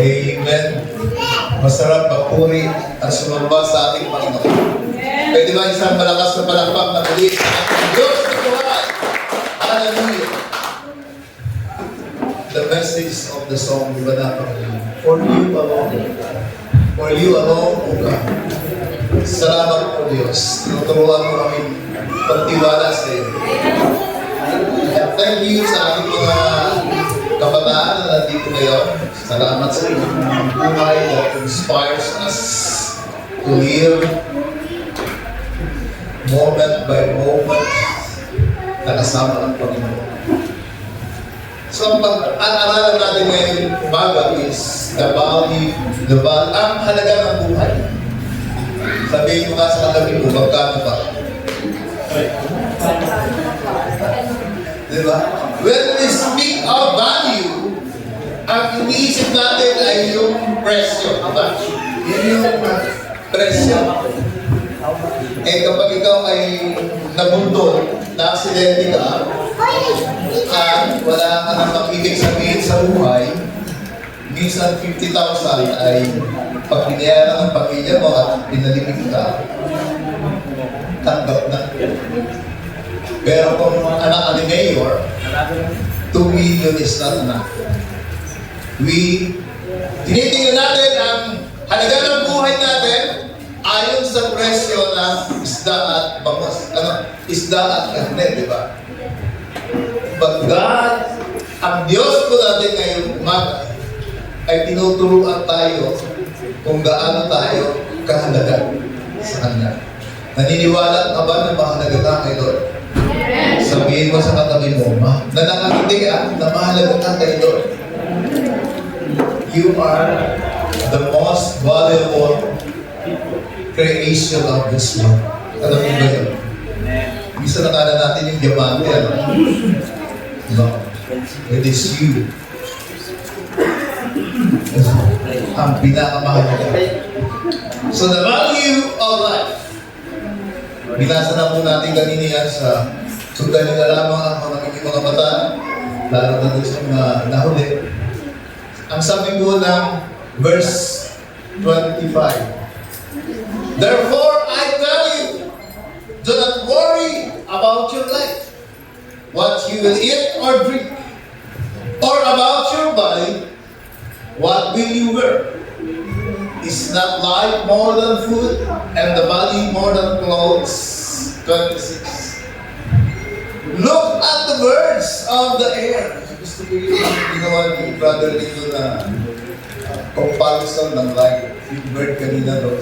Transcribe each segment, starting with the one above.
Amen. Masarap magpuri at sumamba sa ating Panginoon. Pwede ba isang malakas na palakpak na muli sa ating Diyos na buhay? Hallelujah. The message of the song, di ba napakinggan? For you alone. For you alone, O God. Salamat po Diyos. Tinuturuan mo kami pagtiwala sa iyo. And thank you sa ating mga kabataan na nandito ngayon. Salamat sa inyong buhay that inspires us to live moment by moment na kasama ng Panginoon. So, ang aralan natin ngayon umaga is the value, ang halaga ng buhay. Sabihin mo nga sa katabi mo, magkano ba? Diba? When we speak of value, ang iniisip natin ay yung presyo. Diba? Yun yung presyo. Eh kapag ikaw ay nabundol, na-aksidente ka, at wala ka nang makibig sabihin sa buhay, minsan 50,000 ay pag binayaran ng pamilya mo at pinalimig ka, tanggap na. Pero kung anak ka ni Mayor, 2 million is not enough. Tinitingnan natin ang halaga ng buhay natin ayon sa presyo ng isda at bangos. Isda at karne, di ba? But God, ang Diyos ko natin ngayong umaga, ay tinuturuan tayo kung gaano tayo kahalaga sa Kanya. Naniniwala ka ba na mahalaga ka kay Lord? Sabihin mo sa katabi mo, na nakangiti ka, na mahalaga ka kay Lord. You are the most valuable creation of this world. Alam mo ba yun? Bisa nakala natin yung diamante, ano? No. It is you. Ang pinakamahalaga. So the value of life. Binasa na po natin kanina yan sa sundan nila lamang ang mga mata, lalo na doon sa mga nahuli. Ang sabi po ng verse 25. Therefore, I tell you, do not worry about your life, what you will eat or drink, or about your body, what will you wear? Is not life more than food, and the body more than clothes? 26. Look at the birds of the air. Gusto ko yung ginawa ni brother dito na comparison ng like yung bird kanina doon.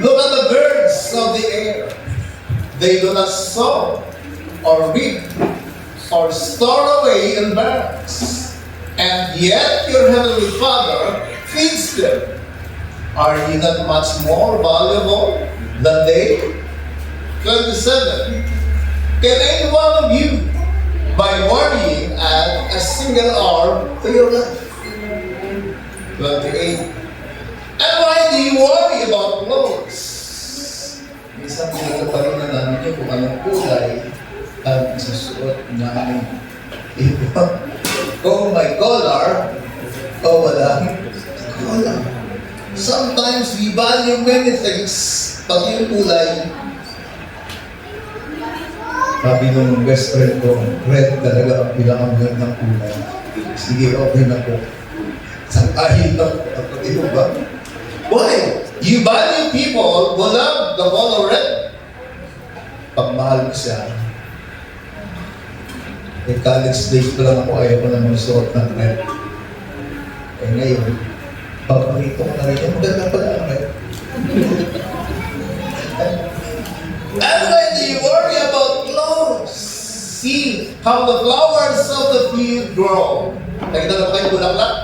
Look at the birds of the air. They do not sow or reap or store away in barns, and yet your heavenly Father feeds them. Are you not much more valuable than they? 27. Can any one of you, by worrying, add a single hour to your life? 28. And why do you worry about clothes? Minsan pinagkaparin na namin yun kung anong kulay ang susuot namin. Oh, my collar. Oh, wala. Collar. Sometimes we value many things pag yung kulay. Sabi nung best friend ko, red talaga ang pinakamagandang kulay. Sige, okay na po. Sang-ahin na po. Kapatid mo ba? Why? You value people who love the color red. Pagmahal ko siya. Eh, college days pa lang ako, ayaw ko na magsuot ng red. Eh, ngayon, pag-makita ko na rin, maganda pala ang red. And when you worry about clothes, see how the flowers of the field grow. Nakita na ba kayo bulaklak?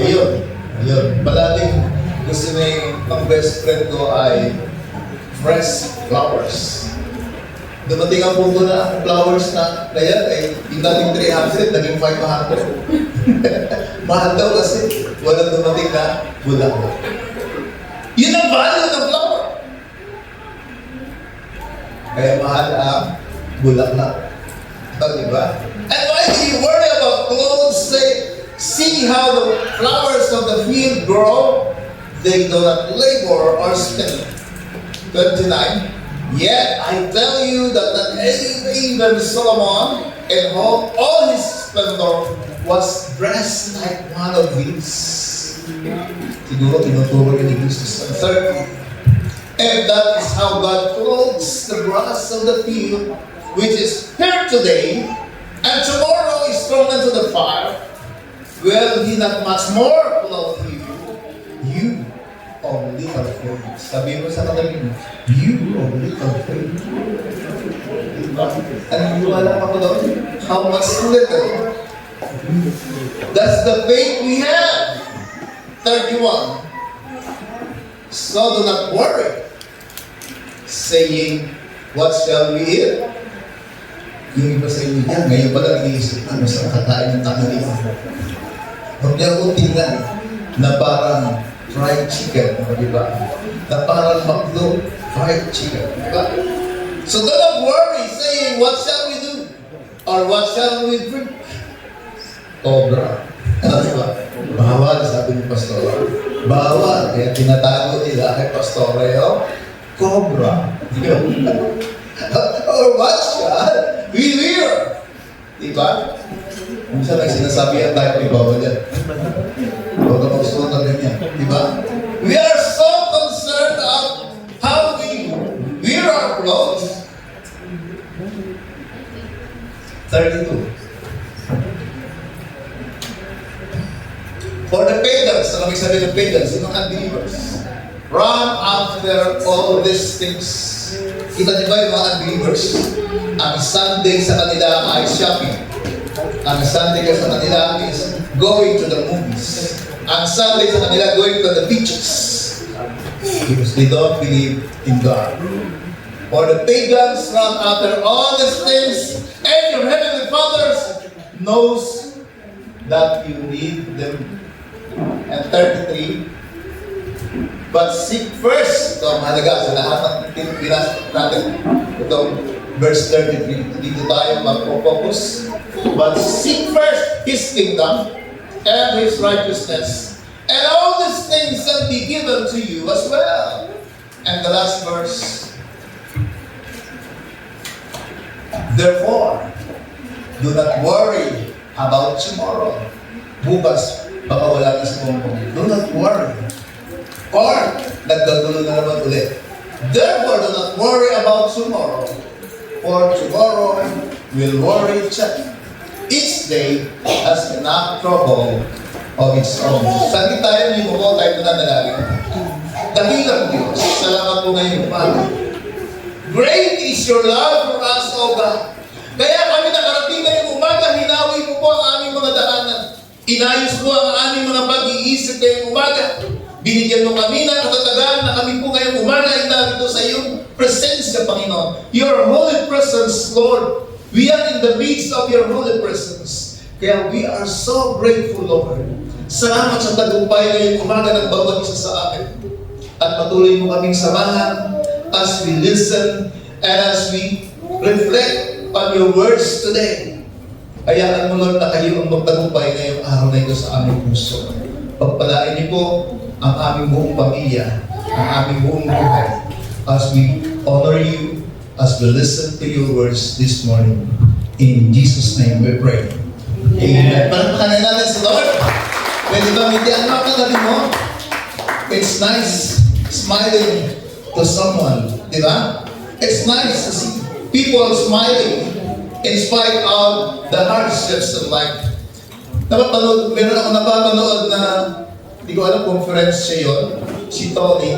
Ayun. Ayun. Palaging gusto na yung pang-best friend ko ay fresh flowers. Dumating ang punto na ang flowers na yan ay yung dating 300, naging 500. Mahal daw kasi walang dumating na bulaklak. Yun ang value ng flower. Kaya mahal ang bulaklak. Diba? And why do you worry about clothes? See how the flowers of the field grow. They do not labor or spin. 29. Yet I tell you that not even Solomon in all his splendor was dressed like one of these. Siguro tinuturo ni Jesus sa 30. And that is how God clothes the grass of the field, which is here today, and tomorrow is thrown into the fire. Will He not much more clothe you? You of little faith. Sabi mo sa katabi mo, you of little faith. Ano wala pa ko doon? How much little? That's the faith we have. 31. So do not worry, saying, what shall we eat? Yung iba sa inyo yan, ngayon pala nag-iisip, ano sa kakain ng tanghalian? Huwag niya akong tingnan na parang fried chicken, di ba? Na parang McDo, fried chicken, di ba? So do not worry, saying, what shall we do? Or what shall we drink? Cobra. Ano ba? Bawal, sabi ni Pastor. Bawal. Kaya tinatago nila kay Pastor Leo, cobra. Or what shall we wear? Diba? Minsan may sinasabihan tayo kay bawal yan. Huwag ka magsuot ng ganyan. Diba? We are so concerned of how we wear our clothes. 32. For the pagans, ano may sabi ng pagans, yung mga unbelievers, run after all these things. Kita niyo ba yung mga unbelievers? Ang Sunday sa kanila ay shopping. Ang Sunday sa kanila is going to the movies. Ang Sunday sa kanila going to the beaches. Because they don't believe in God. For the pagans run after all these things, and your heavenly Father knows that you need them. And 33, but seek first, ito ang mahalaga sa lahat ng binasa natin, itong verse 33, dito tayo mag-focus. But seek first His kingdom and His righteousness, and all these things shall be given to you as well. And the last verse, therefore, do not worry about tomorrow. Bukas, baka wala na sa buong. Do not worry. Or, nagdagulo na naman ulit. Therefore, do not worry about tomorrow. For tomorrow will worry itself. Each day has enough trouble of its own. Saglit tayo, hindi mo tayo nananalangin. Dakilang Diyos, salamat po ngayon umaga. Great is your love for us, O God. Kaya kami nakarating ngayong umaga, hinawi mo po ang aming mga daanan. Inayos mo ang aming mga pag-iisip ngayong umaga. Binigyan mo kami ng katatagan na kami po ngayong umaga ay narito sa iyong presensya, Panginoon. Your holy presence, Lord. We are in the midst of your holy presence. Kaya we are so grateful, Lord. Salamat sa tagumpay ngayong umaga ng bawat isa sa amin. At patuloy mo kaming samahan as we listen and as we reflect on your words today. Hayaan mo, Lord, na kayo ang magtagumpay ngayong araw na ito sa aming puso. Pagpalain niyo po ang aming buong pamilya, ang aming buong buhay, as we honor you, as we listen to your words this morning. In Jesus' name we pray. Amen. Palakpakan natin si Lord. Pwede ba ngitian mo kagabi mo? It's nice smiling to someone, di ba? It's nice to see people smiling in spite of the hardships of life. Meron ako napapanood na, hindi ko alam conference siya yun, si Tony.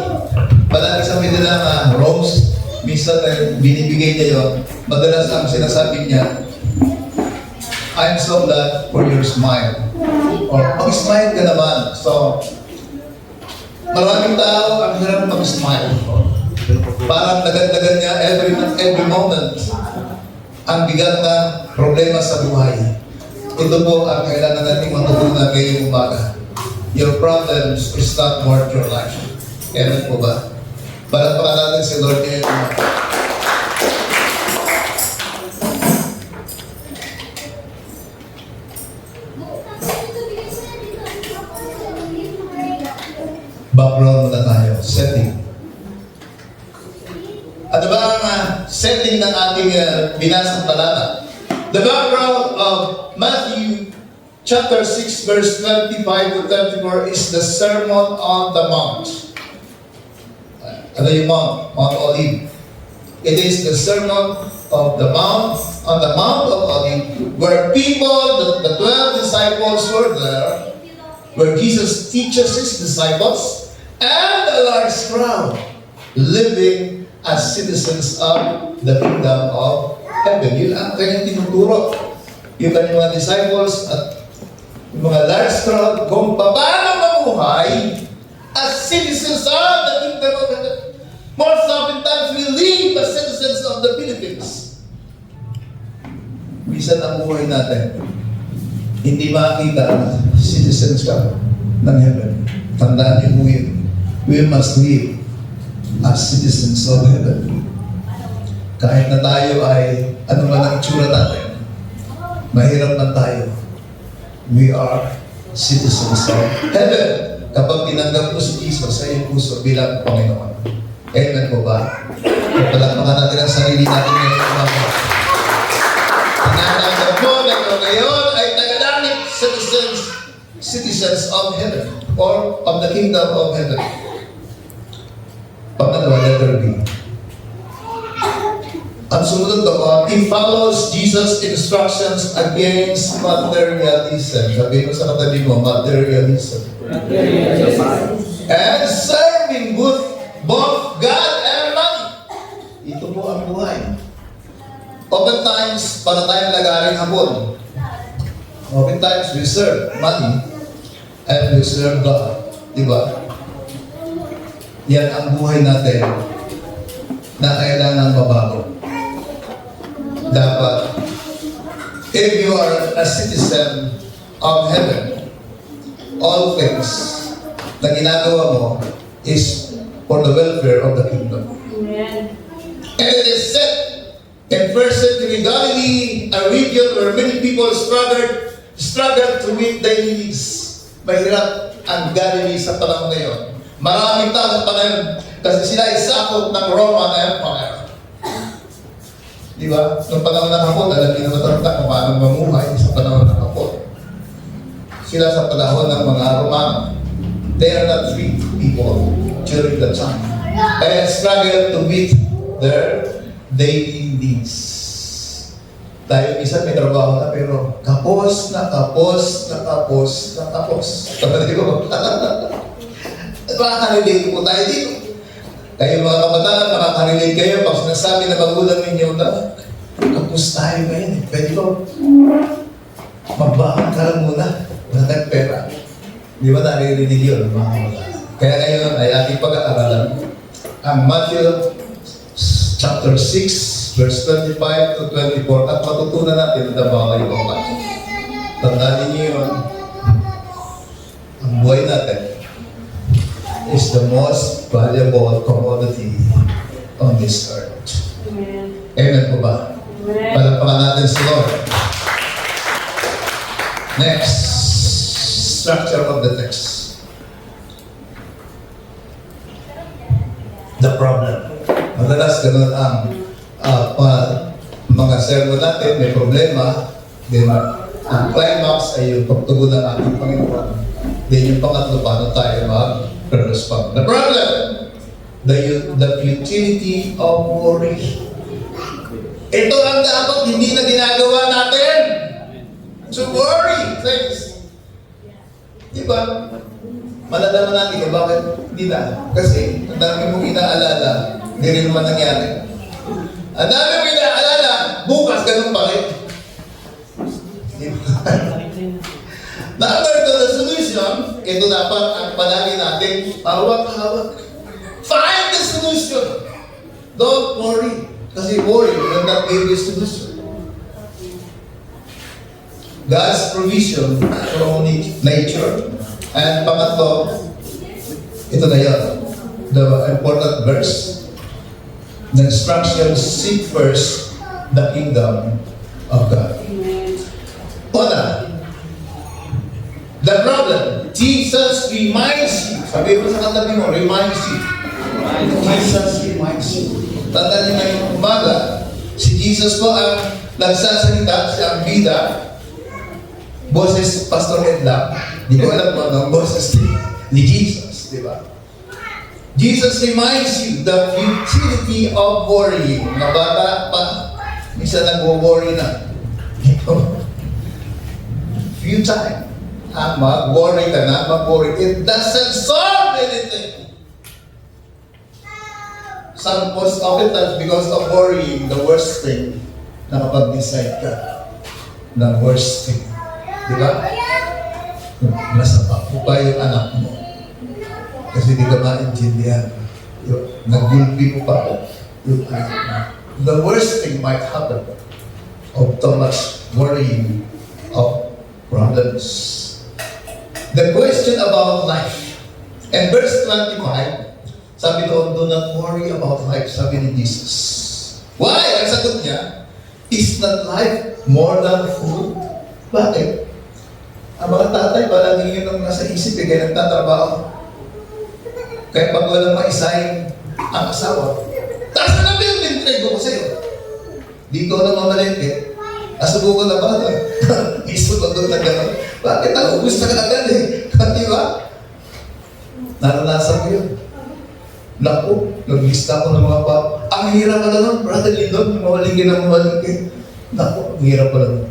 Palagi sa nila na rose, minsan na binibigay niya yun. Madalas ang sinasabi niya, I'm so glad for your smile. Or mag-smile ka naman. So, maraming tao ang hirap mag-smile. Parang nagadagan niya every moment ang bigat na problema sa buhay. Ito po ang kailangan natin matutunan ngayong umaga. Your problems is not worth your life. Kailan po ba? Palakpakan natin si Lord ngayong umaga. Background muna tayo. Setting. Ano ba ang setting ng ating binasang talata? The background of Matthew chapter 6 verse 25 to 34 is the Sermon on the Mount. Ano yung Mount? Mount Olive. It is the Sermon of the Mount, on the Mount of Olive, where people, the 12 disciples were there, where Jesus teaches his disciples, and a large crowd living as citizens of the kingdom of heaven. Yun ang kanyang tinuturo. Yung kanyang mga disciples at yung mga large crowd kung paano mamuhay as citizens of the kingdom of heaven. Most oftentimes we live as citizens of the Philippines. Bisan ang buhay natin, hindi makikita na citizens ka ng heaven. Tandaan niyo po yun. We must live as citizens of heaven. Kahit na tayo ay ano man ang itsura natin, mahirap man tayo, we are citizens of heaven. Kapag tinanggap mo si Jesus sa iyong puso bilang Panginoon. Amen po ba? Palakpakan natin ang sarili natin ngayon. Tinanggap mo na ngayon ay tagadangit citizens of heaven or of the kingdom of heaven. Pangalawa, letter B. Ang sumunod doon, he follows Jesus' instructions against materialism. Sabihin mo sa katabi mo, materialism. And serving both God and money. Ito po ang buhay. Oftentimes, para tayong lagaring hapon. Oftentimes, we serve money and we serve God. Diba? Yan ang buhay natin na kailangan mabago. Dapat, if you are a citizen of heaven, all things na ginagawa mo is for the welfare of the kingdom. Amen. And it is said in first century Galilee, a region where many people struggled to meet daily needs. Mahirap ang Galilee sa panahon ngayon. Maraming tao sa panahon kasi sila ay sakop ng Roman Empire. Di ba? Noong panahon ng Hapon, alam niyo naman kung paano mamuhay sa panahon ng Hapon. Sila sa panahon ng mga Romano. They are not free people during that time. And struggle to meet their daily needs. Dahil isa may trabaho na pero kapos. Kapatid ko. Makaka-relate po tayo dito. Kayo mga kabataan, makaka-relate kayo pag sinasabi na magulang ninyo na kapos tayo ngayon. Pwede ko, magbakang ka lang muna. Wala tayong pera. Di ba naririnig yun, mga kabataan? Kaya ngayon ay ating pag-aaralan ang Matthew chapter 6, verse 25 to 24 at matutunan natin na mga kaibigan. Tandaan niyo yun. Ang buhay natin is the most valuable commodity on this earth. Amen. Amen po ba? Amen. Palakpakan natin si Lord. Next, structure of the text. The problem. Madalas ganun ang mga sermon natin, may problema. Then, ang climax ay yung pagtugon ng ating Panginoon. Then yung pangatlo, paano tayo mag-respond. The problem, the futility of worry. Ito ang dapat hindi na ginagawa natin. To worry things. Diba? Malalaman natin kung bakit hindi na. Kasi ang dami mong inaalala, hindi rin naman nangyari. Ang dami mong inaalala, bukas ganun pa rin. Number to the solution, ito dapat ang palagi natin, hawak-hawak. Find the solution. Don't worry. Kasi worry will not give you solution. God's provision from nature. And pangatlo, ito na yun. The important verse. The instructions, seek first the kingdom of God. Una, the problem, Jesus reminds you, Sabi mo sa katabi mo, reminds you. Jesus reminds you. Tandaan niyo ngayong umaga, si Jesus po ang nagsasalita, siya ang bida. Boses Pastor Ed lang. Di ko alam kung anong boses ni Jesus, di ba? Jesus reminds you the futility of worrying. Mga bata pa, minsan nag-worry na. Futile. Mag-worry ka na, mag-worry. It doesn't solve anything. Some most oftentimes, because of worrying, the worst thing, nakapag-decide ka ng worst thing. Di ba? Nasa papo pa yung anak mo. Kasi di ka maintindihan. Nagulpi mo pa yung anak mo. The worst thing might happen of too much worrying of problems. The question about life. And verse 25, sabi doon, do not worry about life, sabi ni Jesus. Why? Ang sagot niya, is not life more than food? Bakit? Ang mga tatay, palagi yun ang nasa isip, kaya nagtatrabaho. Kaya pag walang maisahin ang asawa, taas na lang yung pintrego ko sa'yo. Dito na mamalengke, nasubukan na ba ito? Isugot doon na gano'n. Bakit ako gusto ka agad eh? Di ba? Naranasan ko yun. Naku, nag-lista ko ng mga pa. Ang hirap pala nun, Brother Lindon, mawalingin na mawalingin. Naku, ang hirap pala nun.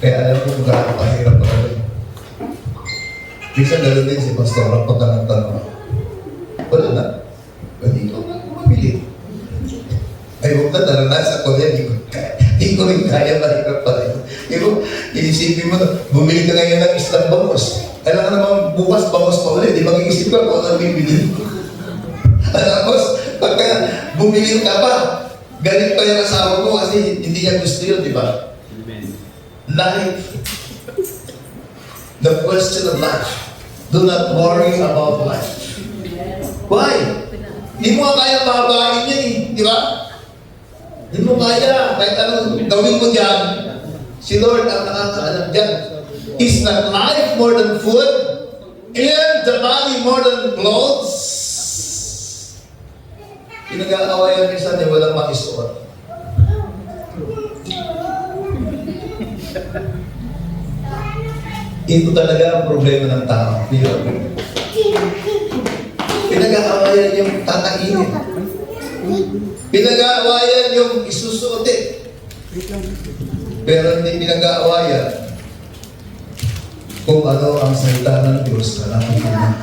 Kaya alam ko kung gaano kahirap pala nun. Bisa gano'n din si Pastor pagka nagtanong. Wala na. Hindi ko pili. Ay, huwag na naranasan ko yan. Hindi ko rin kaya, mahirap pala yun. Iisipin mo, bumili ka ngayon ng isang bangos. Alam ka naman, bukas bangos pa ulit. Di mag-iisip ka kung ano bibili. Tapos, pagka bumili ka pa, galit pa yung asawa mo kasi hindi niya gusto yun, di ba? Life. The question of life. Do not worry about life. Why? Hindi mo kaya pahabain yan eh, di ba? Hindi mo kaya, kahit anong gawin mo dyan, si Lord ang nakakaalam dyan. Is not life more than food? And the body more than clothes? Pinag-aawayan minsan eh, walang makisuot. Ito talaga ang problema ng tao. Pinag-aawayan yung tatainin. Pinag-aawayan yung isusuotin. Pero hindi pinag-aawayan kung ano ang salita ng Diyos na nakikinig.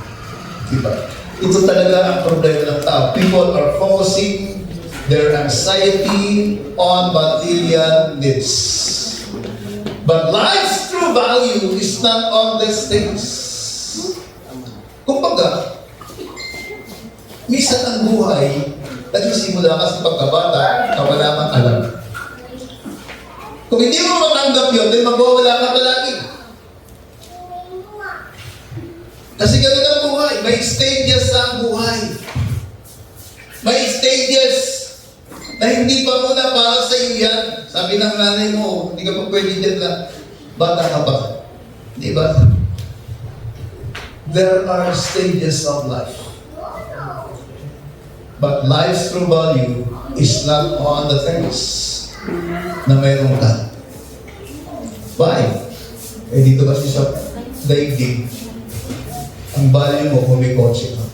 Diba? Ito talaga ang problema ng tao. People are focusing their anxiety on material needs. But life's true value is not on these things. Kumbaga, minsan ang buhay, nagsisimula ka sa pagkabata na wala kang alam. Kung hindi mo matanggap yun, then magwawala ka palagi. Kasi ganun ang buhay. May stages sa ang buhay. May stages na hindi pa muna para sa iyo yan. Sabi ng nanay mo, hindi ka pa pwede dyan na bata ka pa. Di ba? There are stages of life. But life's true value is not on the things na mayroon ka. Why? Eh dito kasi sa daigdig, ang value mo kung may kotse ka.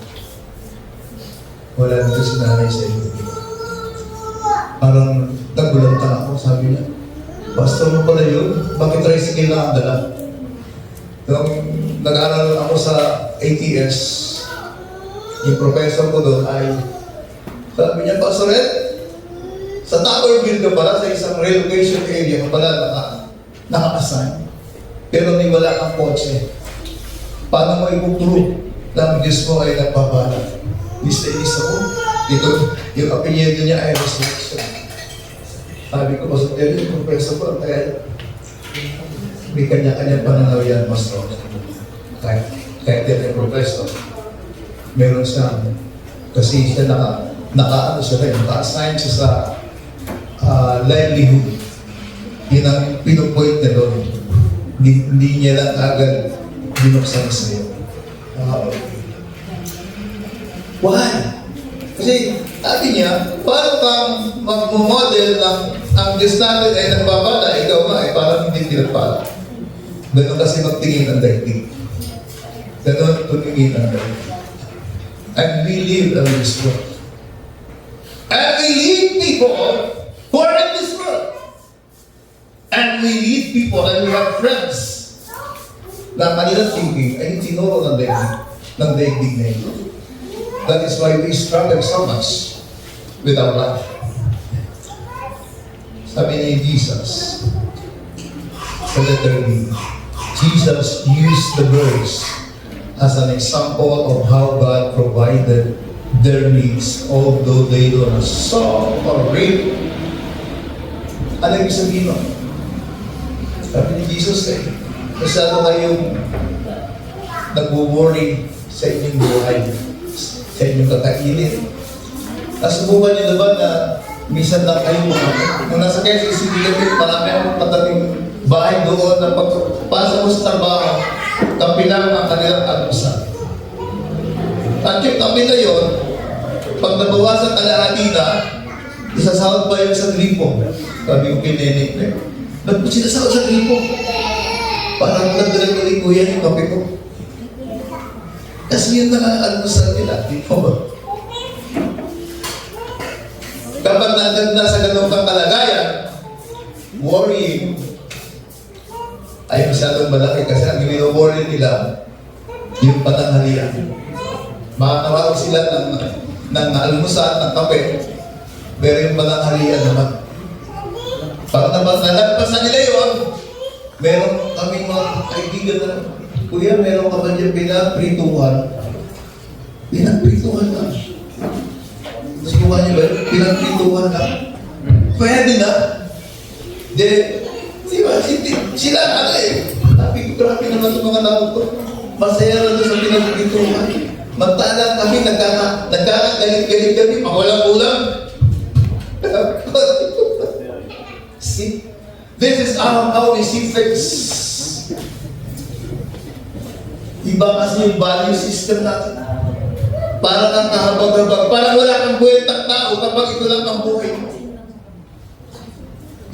Wala dito si nanay sa iyo. Parang nagulantang ako, sabi niya, Pastor mo pala yun? Bakit tricycle na ang dala? Nung nag-aaral ako sa ATS, yung professor ko doon ay, sabi niya, Pastor Ed, sa Towerville ka pala, sa isang relocation area ka pala naka-assign. Pero may wala kang kotse. Paano mo i-prove na ang Diyos mo ay nagpapala? Inis ako. Dito, yung apelyido niya ay resurrection. Sabi ko, Pastor Ed, yung professor ko, kaya may kanya-kanya pananaw yan, Pastor. Kahit yan yung professor, meron siya, kasi siya naka-ano siya rin, naka-assign siya sa livelihood. Yun ang pinupoint na doon. Hindi niya lang agad binuksan sa'yo. Why? Kasi sabi niya, paano kang mag-model ng ang Diyos natin ay nagbabala, ikaw nga ay parang hindi pinagpala. Ganun kasi magtingin ng daigdig. Ganun tumingin ng daigdig. And we live in this world. And we lead people who are in this world. And we lead people and we have friends na kanilang thinking ay tinuro ng daigdig na ito. That is why we struggle so much with our life. Sabi ni Jesus, sa letter B, Jesus used the birds as an example of how God provided their needs, although they don't saw or reap. Ano ibig sabihin mo? Sabi ni Jesus masyado kayong nag-worry sa inyong buhay, sa inyong kakainin. Nasubukan niyo diba na minsan lang kayo nung nasa Quezon City kami, marami akong patabing bahay doon na pagpasa mo sa trabaho, kapi lang ang kanilang almusal. At yung kapi na yun, pag nabawasan kalahati na, isasahod pa yun sa gripo. Sabi ko kay Nenek na yun, ba't mo sinasahod sa gripo? Parang nagdalag-dalag ko yan yung kape ko. Kasi yun na lang almusal nila, di po ba? Kapag nasa ganun kang kalagayan, worrying ay masyadong malaki kasi ang worry nila yung patanghalian. Makakawag sila ng almusal, ng kape, pero yung patanghalian naman. Pag nalagpasan nila yun, meron kaming mga kaibigan na, Kuya, meron ka ba dyan pinagprituhan? Pinagprituhan ka. Subukan niyo ba? Pinagprituhan ka. Pwede na. Sila na Sabi ko, grabe naman sa mga tao ko. Masaya na doon sa pinagprituhan. Magtalang kami, nagkakagalit-galit kami, makulang-ulang. See? This is how we see things. Iba kasi yung value system natin. Para kang kahabag-habag. Para wala kang buwetang tao kapag ito lang ang buhay mo.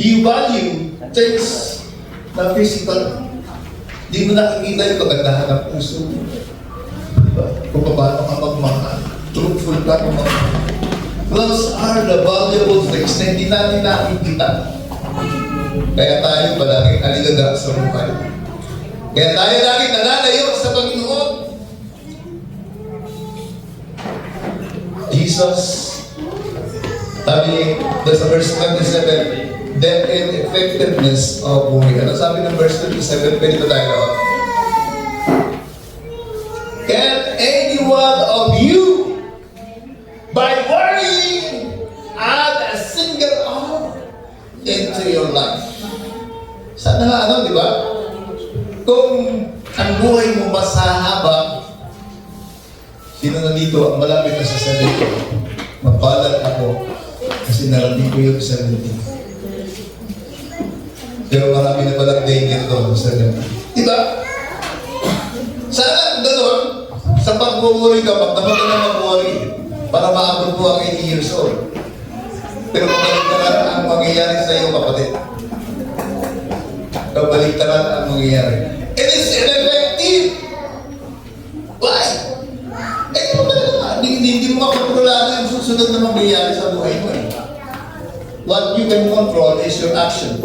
You value things na physical. Di mo nakikita yung kagandahan ng puso. Diba? Kung paano ka magmahal. Truthful ka kung magmahal. Those are the valuable things na hindi natin nakikita. Kaya tayo palaging aligaga sa buhay. Kaya tayo laging nalalayo sa Panginoon. Jesus, sabi doon sa verse 27, depth and effectiveness of worry. Ano sabi ng verse 27? Pwede ba tayo? Can any one of you, by worrying, add a single hour into your life? Sana di ba? Kung ang buhay mo mas hahaba, sino na dito ang malapit na sa 70? Mapalat ako kasi narating ko yung 70. Pero marami na palang danger doon sa 70. Diba? Sana gano'n, sa pag-worry ka, magdapat ka na mag-worry para maabot mo ang 80 years old. Pero kabaliktaran ang mangyayari sa iyo, kapatid. Kabaliktaran ang mangyayari. It is ineffective. Why? Hindi mo makontrolado yung susunod na mangyayari sa buhay mo. What you can control is your action.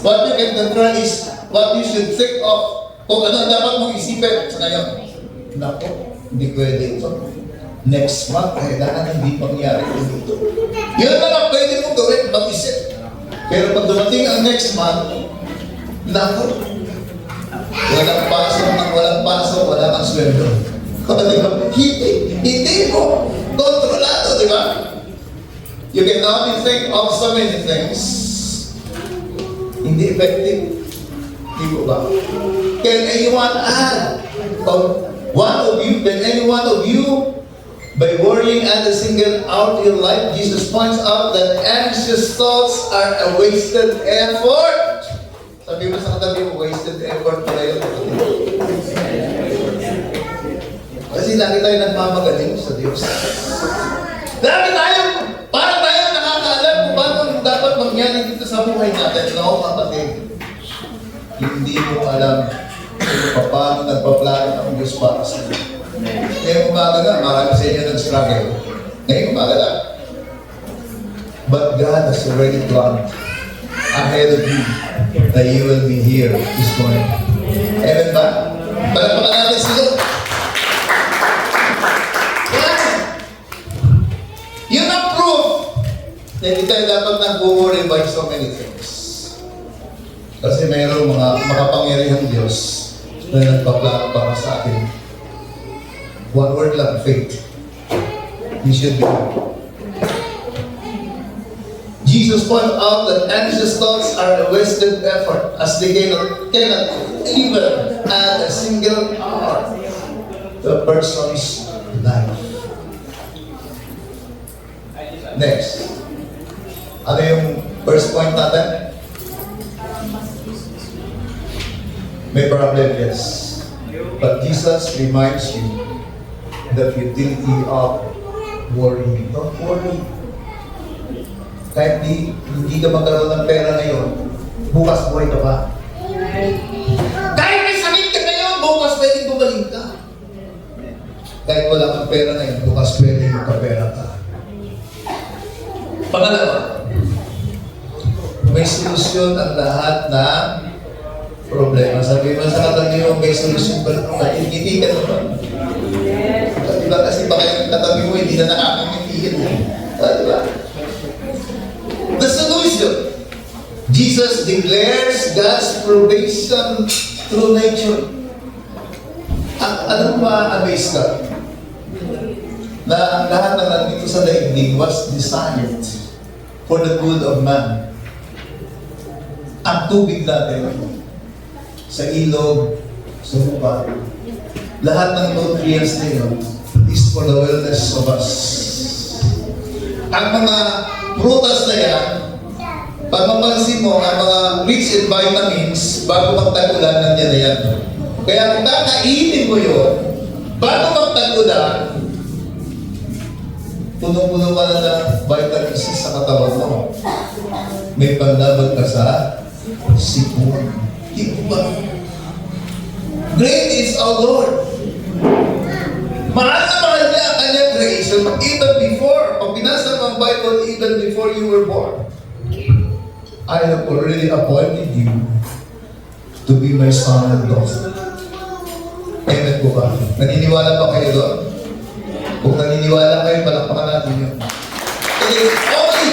What you can control is what you should think of. Kung ano dapat mong isipin sa ngayon. Naku, hindi pwede ito. Next month, kailangan hindi mangyari ito. Yun na lang pwede mong gawin, mag-isip. Pero pag dumating ang next month, naku, walang pasok, wala kang sweldo. Hindi mo kontrolado, di ba? You can only think of so many things. Hindi effective. Di ba? Can anyone add? Can any one of you, by worrying and single out your life, Jesus points out that anxious thoughts are a wasted effort. Sabi mo sa katabi mo, wasted effort pala yun. Kasi Kasi lagi tayo nagmamagaling sa Diyos. Lagi tayo, parang tayo nakakaalam kung paano dapat mangyari dito sa buhay natin. No, kapatid. Hindi mo alam kung paano nagpaplano ang Diyos para sa iyo. Ngayong umaga nga, marami sa inyo nag-struggle. Ngayong umaga lang. But God has already planned ahead of you that you will be here this morning. Amen ba? Palagpakan natin sila. Yan! Yun ang proof na hindi tayo dapat nag-worry by so many things. Kasi mayroong mga makapangyarihang Diyos na nagpaplano para sa atin. One word lang, faith. We should be. Jesus pointed out that anxious thoughts are a wasted effort as they cannot even add a single hour to a person's life. Next. Ano yung first point natin? May problem, yes. But Jesus reminds you the futility of worrying. Don't worry. Kahit hindi ka magkaroon ng pera ngayon, bukas buhay ka pa. Kahit may sakit ka ngayon, bukas pwedeng gumaling ka. Kahit wala kang pera ngayon, bukas pwedeng magkapera ka. Pangalawa, may solusyon ang lahat ng problema. Sabi mo sa katabi mo, may solusyon ba lang? Nakikiti ka naman. Diba kasi baka yung katabi mo, hindi na nakakangitihin. Diba? The solution. Jesus declares God's provision through nature. Ano ma-amaze ka? Na ang lahat na nandito sa daigdig was designed for the good of man. Ang tubig natin, sa ilog, sa lupa, lahat ng nutrients na yun is for the wellness of us. Ang mga prutas na yan, pag mapansin mo, ang mga rich in vitamins, bago magtag-ulan, nandiyan na yan. Kaya kung kakainin mo yun, bago magtag-ulan, punong-puno ka na ng vitamin C sa katawan mo. May panlaban ka sa sipon. Di ba? Great is our Lord. Mahal na mahal niya ang kanyang creation even before, pag binasa mo ang Bible, even before you were born. I have already appointed you to be my son and daughter. Amen po ba? Naniniwala pa kayo doon? Kung naniniwala kayo, palakpakan natin yun. It is only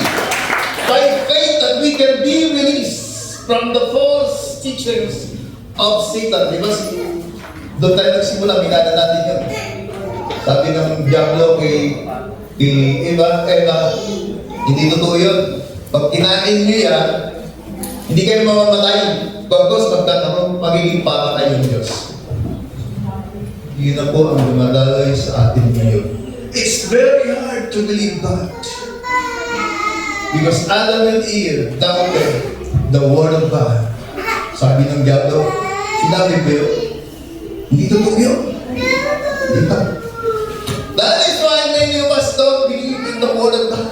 by faith that we can be released from the false teachings of Satan. Di ba? Doon tayo nagsimula, minada natin yun. Sabi ng Diablo kay Eva, hindi totoo yun. Pag kinain nyo yan, hindi kayo mamamatay. Bagos, magiging para kayong Diyos. Yun na po ang dumadalay sa atin ngayon. It's very hard to believe that. Because Adam and Eve doubted the Word of God. Sabi ng Diablo, sinabi ko yun, hindi totoo yun. Di ba? That is why many of us don't believe in the Word of God.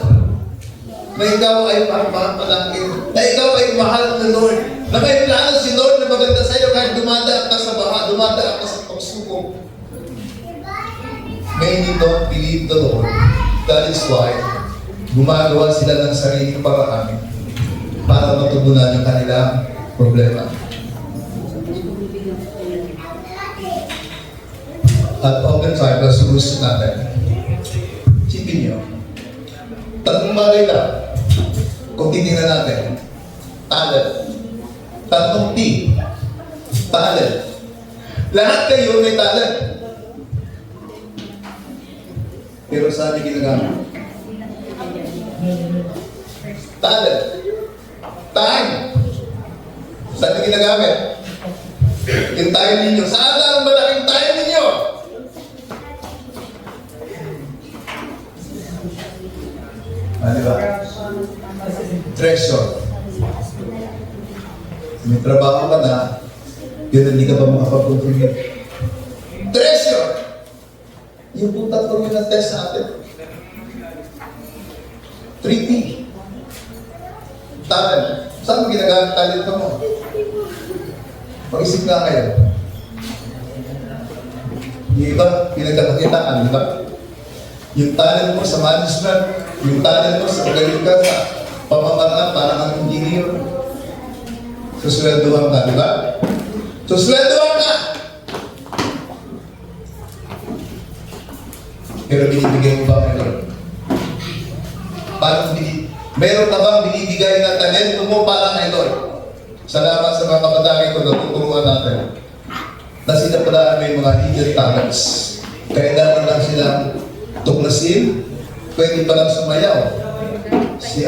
Na ikaw ay papapalangin, na ikaw ay mahal ng Lord, na may plano si Lord na maganda sa iyo kahit dumadaan ka sa baha, dumadaan ka sa pagsubok. Many don't believe the Lord. That is why gumagawa sila ng sariling paraan para matugunan ang kanilang problema. At oftentimes, ang solusyon natin, sipin nyo, tatlong bagay lang, kung titingnan natin, talent. Tatlong T, talent. Lahat kayo may talent. Pero saan yung ginagamit? Talent. Time. Saan yung ginagamit? Yung time ninyo. Saan ang malaking time ninyo? Diba? Treasure. May trabaho ka na, yun hindi ka pa makapag-contribute. Treasure. Yung po tatlong yung na-test sa atin. 3T. Talent. Saan mo ginagamit talent mo? Mag-isip nga kayo. Yung iba, pinagkakakitaan, di ba? Yung talent mo sa management, yung talent mo sa pagaling ka sa pamamaraan para kang engineer. Susweldohan ka, di ba? Susweldohan ka! Pero binibigay mo ba kay Lord? Parang meron ka bang binibigay na talento mo para kay Lord? Salamat sa mga kapatangin ko na tuturuan natin na sila pala may mga hidden talents. Kailangan lang silang tuklasin, pwede pa lang sumayaw. Si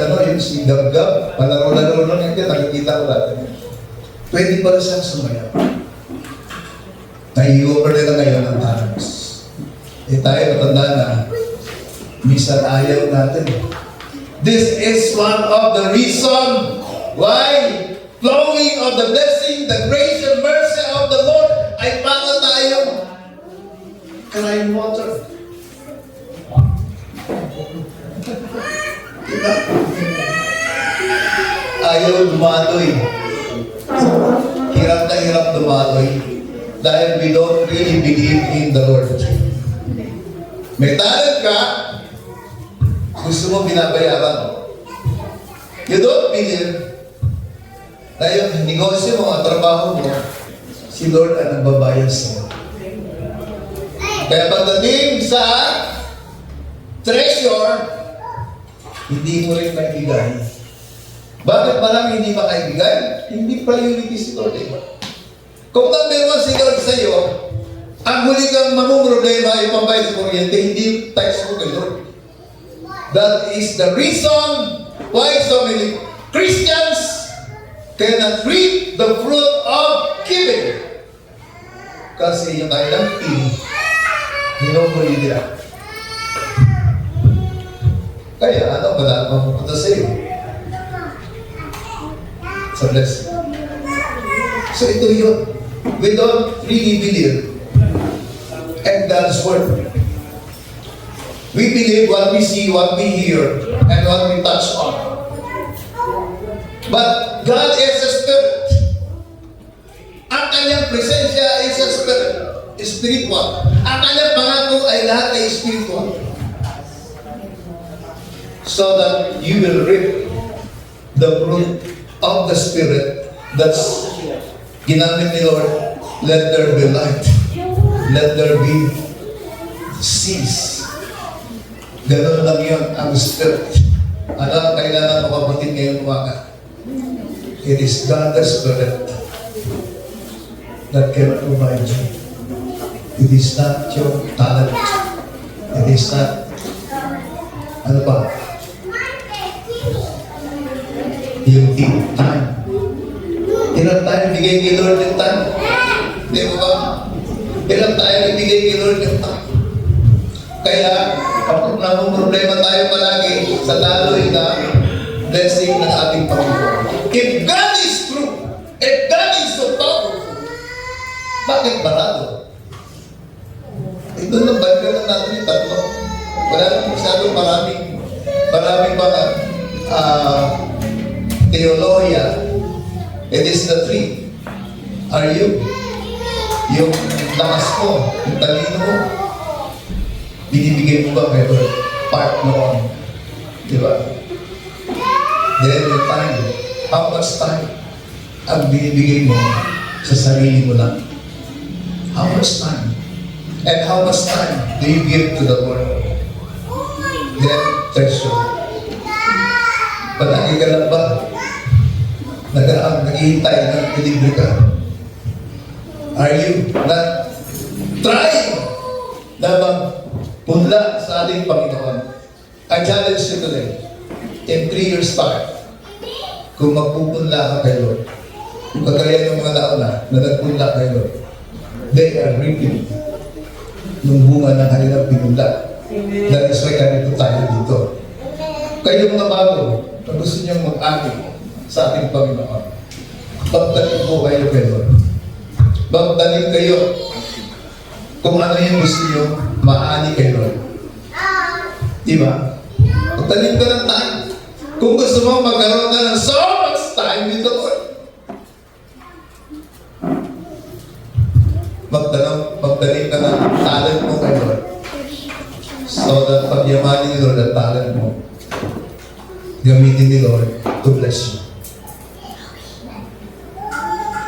Gab-Gab, palaro-laro lang yan, nakikita ko natin. Pwede pa lang siyang sumayaw. Nai-over nila ngayon ang talents. Tayo matanda na, minsan ayaw natin. This is one of the reason why flowing of the blessing, the grace and mercy of the Lord ay para tayong crying water. Diba? Ayaw dumaloy. Hirap na hirap dumaloy dahil we don't really believe in the Lord. May talent ka, gusto mo binabayaran. You don't believe na yung negosyo mo, ang trabaho mo, si Lord ang nagbabayad sa'yo. Kaya pagdating sa treasure, hindi mo rin maibigay. Bakit parang hindi makaibigay? Hindi priority si Lord. Kung number one si Lord sa'yo, ang huli kang mamumroblema ay pambayad sa kuryente, hindi tax mo kay Lord. That is the reason why so many Christians cannot reap the fruit of giving. Kasi yung kanilang team, hinumuli nila. Kaya ano, wala akong pupunta sa'yo. It's a blessing. So ito yun. We don't really believe in God's word. We believe what we see, what we hear, and what we touch on. But God is a spirit. Ang kanyang presensya is a spirit. Spiritual. Ang kanyang pangako ay lahat ay spiritual. So that you will reap the fruit of the Spirit that's ginamit ni Lord. Let there be light. Let there be cease. Ganun lang yun ang Spirit. Ano ang kailangan makabatid ngayong umaga? It is God the Spirit that can provide you. It is not your talent. It is not, ano pa? Yung time. Ilang tayo bigay kay Lord yung time? Di ba ba? Ilang tayo bigay kay Lord yung time? Kaya, kapag problema tayo palagi sa daloy na blessing ng ating Panginoon. If God is true, if God is so powerful, bakit barado? Ito lang, Bible lang natin yung tatlo. Wala nang masyadong maraming mga teoloya. It is the three. Are you? Yung lakas mo, yung talino mo, binibigay mo ba kayo part noon? Di ba? Then yung time, how much time ang binibigay mo sa sarili mo lang? How much time? And how much time do you give to the Lord? Then, treasure. Palagi ka lang ba? Naghihintay ng delivery ka? Are you not trying na magpunla sa ating Panginoon? I challenge you today, in 3 years time, kung magpupunla ka kay Lord, kung kagaya ng mga nauna na nagpunla kay Lord, they are reaping ng bunga ng kanilang pinunla. That is why ganito tayo dito. Kayo mga bago, na gusto niyang mag-aking sa ating Panginoon, bagdanin po kayo kay Lord. Bagdanin kayo kung ano yung gusto niyo maani kay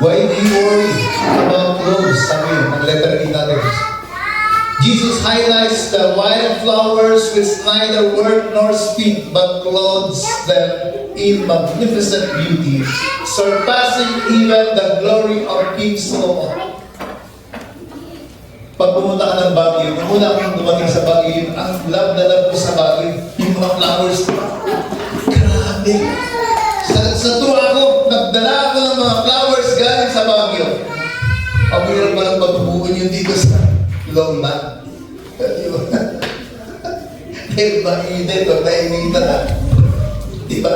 Why do you worry about clothes? Sabi ng letter E natin. Jesus highlights the wildflowers which neither work nor speak, but clothes them in magnificent beauty, surpassing even the glory of King Solomon. Pag pumunta ka ng Baguio, nung una akong dumating sa Baguio, ang love na love ko sa Baguio, yung mga flowers. Grabe! Sa tuwa ko, nagdala ako ng mga flowers galing sa Baguio. Ang hirap pa lang patubuhin yun dito sa Longman. Dahil mainit o nainitan na. Diba?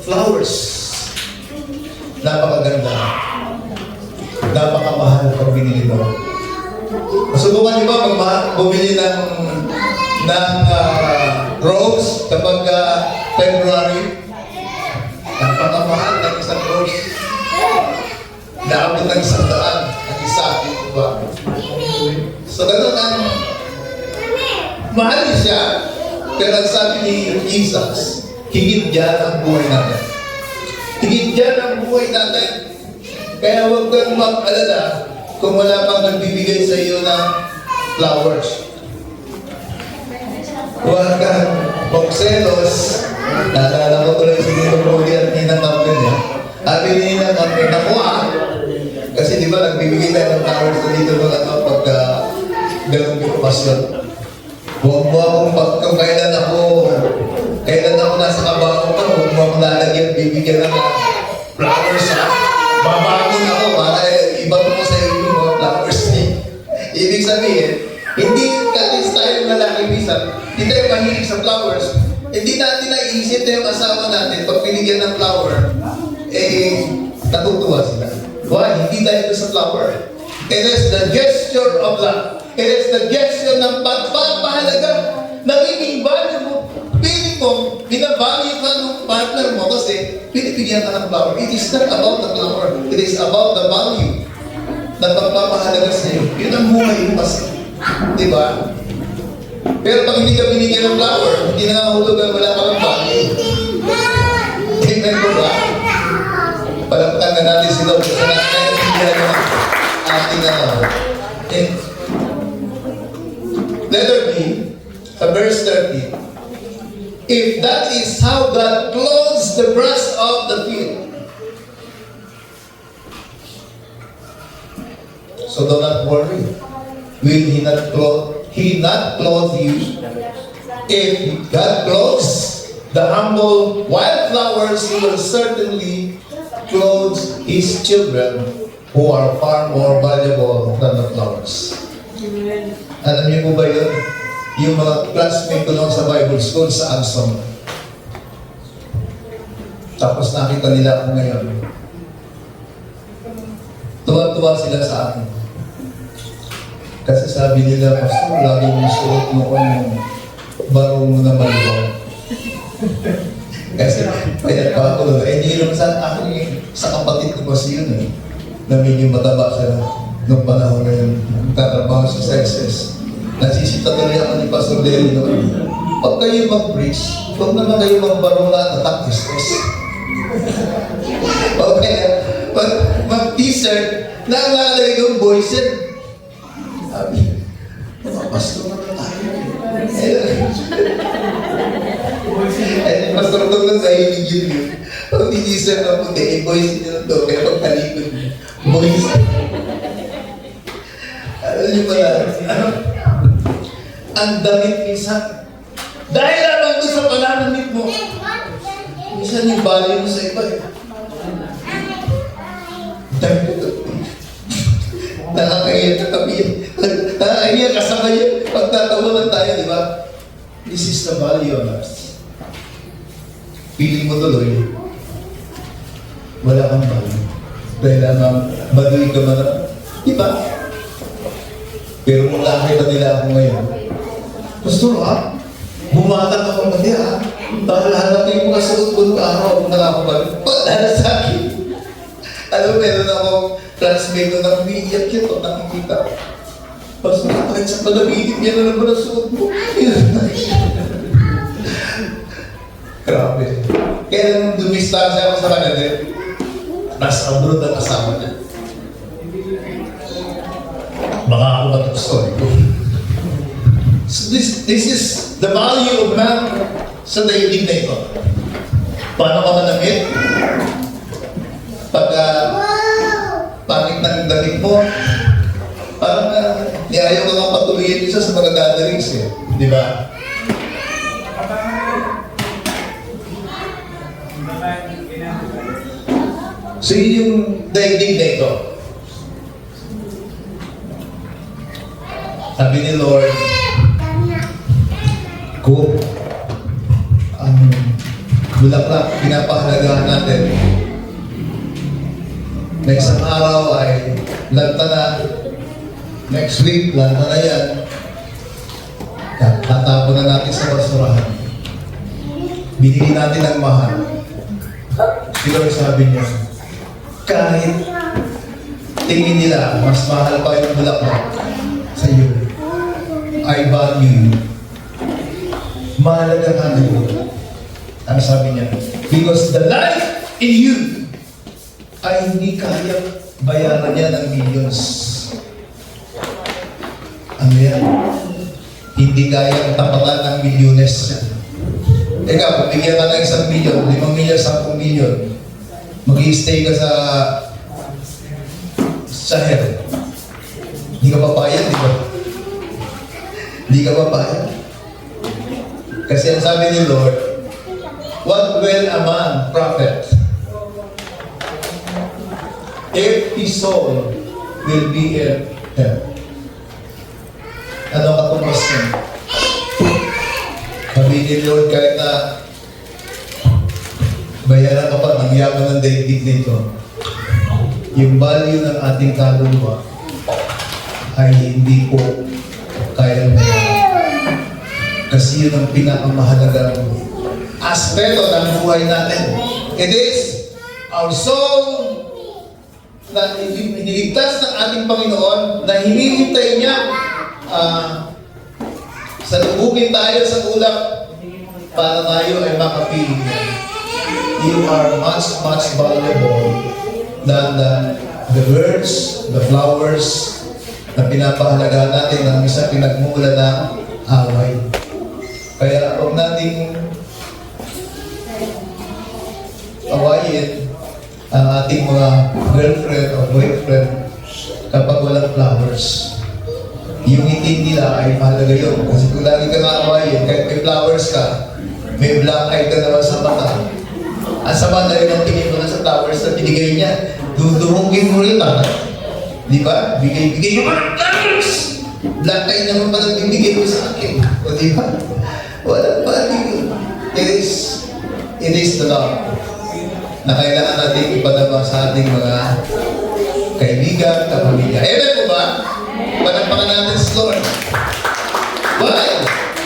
Flowers. Napakaganda. Napakamahal pag binili mo. Masubukan niyo ba bumili ng rose kapag February? Napakamahal ng isang rose. Naabot ng 100 ang isa, ito ba? So, ganun ang mahal siya, pero ang sabi ni Jesus, higit dyan ang buhay natin. Higit dyan ang buhay natin. Kaya huwag kang mag-alala kung wala pang nagbibigay sa iyo ng flowers. Huwag kang magselos. Naalala ko tuloy si Nino Brody at Nina Campbell niya. Sabi ni Nina Campbell, naku kasi di ba nagbibigay tayo ng flowers na dito pagka ganun yung pasyon. Huwag mo akong kung kailan ako nasa kabaho ka, huwag mo akong lalagyan, bibigyan ng flowers ha. Babago na ako para iba ko sa iyo yung mga flowers niya. Ibig sabihin, hindi kalis tayo lalaki minsan, hindi tayo mahilig sa flowers. Hindi natin naisip na yung asawa natin, pag pinigyan ng flower, natutuwa sila. Why? Hindi tayo sa flower. It is the gesture of love. It is the gesture ng pagpapahalaga. Nagiging value mo. Piling mo, binavalue ka ng partner mo kasi pinipigyan ka ng flower. It is not about the flower. It is about the value na pagpapahalaga sa iyo. Yun ang buhay mo kasi. Diba? Pero pag hindi ka binigyan ng flower, hindi na nangahulugan, wala ka ng value. Amen ko ba? Palapatan na natin sila kasi naintindihan ng ating letter B, sa verse 30. If that is how God clothes the grass of the field, so do not worry. Will He not clothe you? If God clothes the humble wildflowers, He will certainly clothe His children who are far more valuable than the flowers. Alam niyo po ba yun? Yung mga classmate ko lang sa Bible School sa Anson. Tapos nakita nila ako ngayon. Tuwa-tuwa sila sa akin. Kasi sabi nila, Pastor, lagi mong suot mo ko yung barong mo na maligaw. Kasi payat pa ako. Hindi naman sa akin sa kapatid ko kasi yun eh. Na medyo mataba siya nung panahon na yun. Tatrabaho sa SS. Nasisita tuloy ako ni Pastor Deli noon. Pag kayo mag-preach, huwag naman kayo magbarong na natakis-tis. Okay, pag mag-t-shirt, nakalagay yung voice. Sabi, mga pastor naman tayo. Pastor ko lang sa hilig yun. Pag t-shirt na puti, voice nyo ito. Kaya pag talikod, voice. Alam niyo pala, ang damit minsan. Dahil lang doon sa pananamit mo, minsan yung value mo sa iba eh. Nakakaiyak ka kami. Nakakaiyak kasama yun. Pagtatawanan tayo, di ba? This is the value of us. Feeling mo tuloy, wala kang value. Dahil baduy ka man. Di ba? Pero kung nakita nila ako ngayon, Pastor, bumatang ako pati dahil hanapin mo kasuot ko nung araw kung nakakabalik. Pagdala sa akin. Alam mo, meron akong classmate ko na umiiyak yun pag nakikita. Pastor, kahit sa palabitin niya na naman ang suot mo. Grabe. Kaya nung dumistansya ako sa kanila, nasa abroad ang kasama niya. Baka ako ba ito story ko? So this is the value of man sa daigdig na ito. Paano ka manamit? Pag pangit ng damit mo, parang ayaw ka nga patuloyin isa sa mga gatherings eh. Di ba? So yun yung daigdig na ito. Sabi ni Lord, kung ang bulaklak pinapahalagahan natin na isang araw ay lanta na, next week lanta na yan, tatapon na natin sa basurahan. Binili natin ang mahal. Si Lord sabi niya, kahit tingin nila mas mahal pa yung bulaklak sa iyo, I value you. Mahalaga ka na yun. Ang sabi niya, because the life in you ay hindi kaya bayaran niya ng millions. Ano yan? Hindi kaya tapatan ng milyones yan. Eka, kung bigyan ka ng 1 milyon, 5 milyon, 10 milyon, mag-i-stay ka sa hell. Hindi ka papayag, di ba? Hindi ka papayag. Kasi ang sabi ni Lord, what will a man profit if his soul will be in hell? Ano katumbas niya? Sabi ni Lord, kahit na bayaran ka pa ng yaman ng daigdig nito, yung value ng ating kaluluwa ay hindi po kaya na. Kasi yun ang pinakamahalagang aspeto ng buhay natin. It is our soul na iniligtas ng ating Panginoon na hinihintay niya sa lubugin tayo sa ulap para tayo ay makapiling niya. You are much, much valuable than the birds, the flowers na pinapahalagaan natin ng isang pinagmula na away. Kaya huwag nating awayin ang ating mga girlfriend o boyfriend kapag walang flowers. Yung ngiti nila ay mahalaga yun. Kasi kung lagi ka nga awayin, kahit may flowers ka, may black eye ka naman sa mata. Ang sama na rin ang tingin mo na sa flowers na binigay niya, dudurungin mo rin ha. Di ba? Bigay yung mga flowers! Black eye naman pala bibigay mo sa akin. O di ba? Walang value. It is the love na kailangan natin ipadama sa ating mga kaibigan, kapamilya. Amen po ba? Panampakan natin si Lord. Why?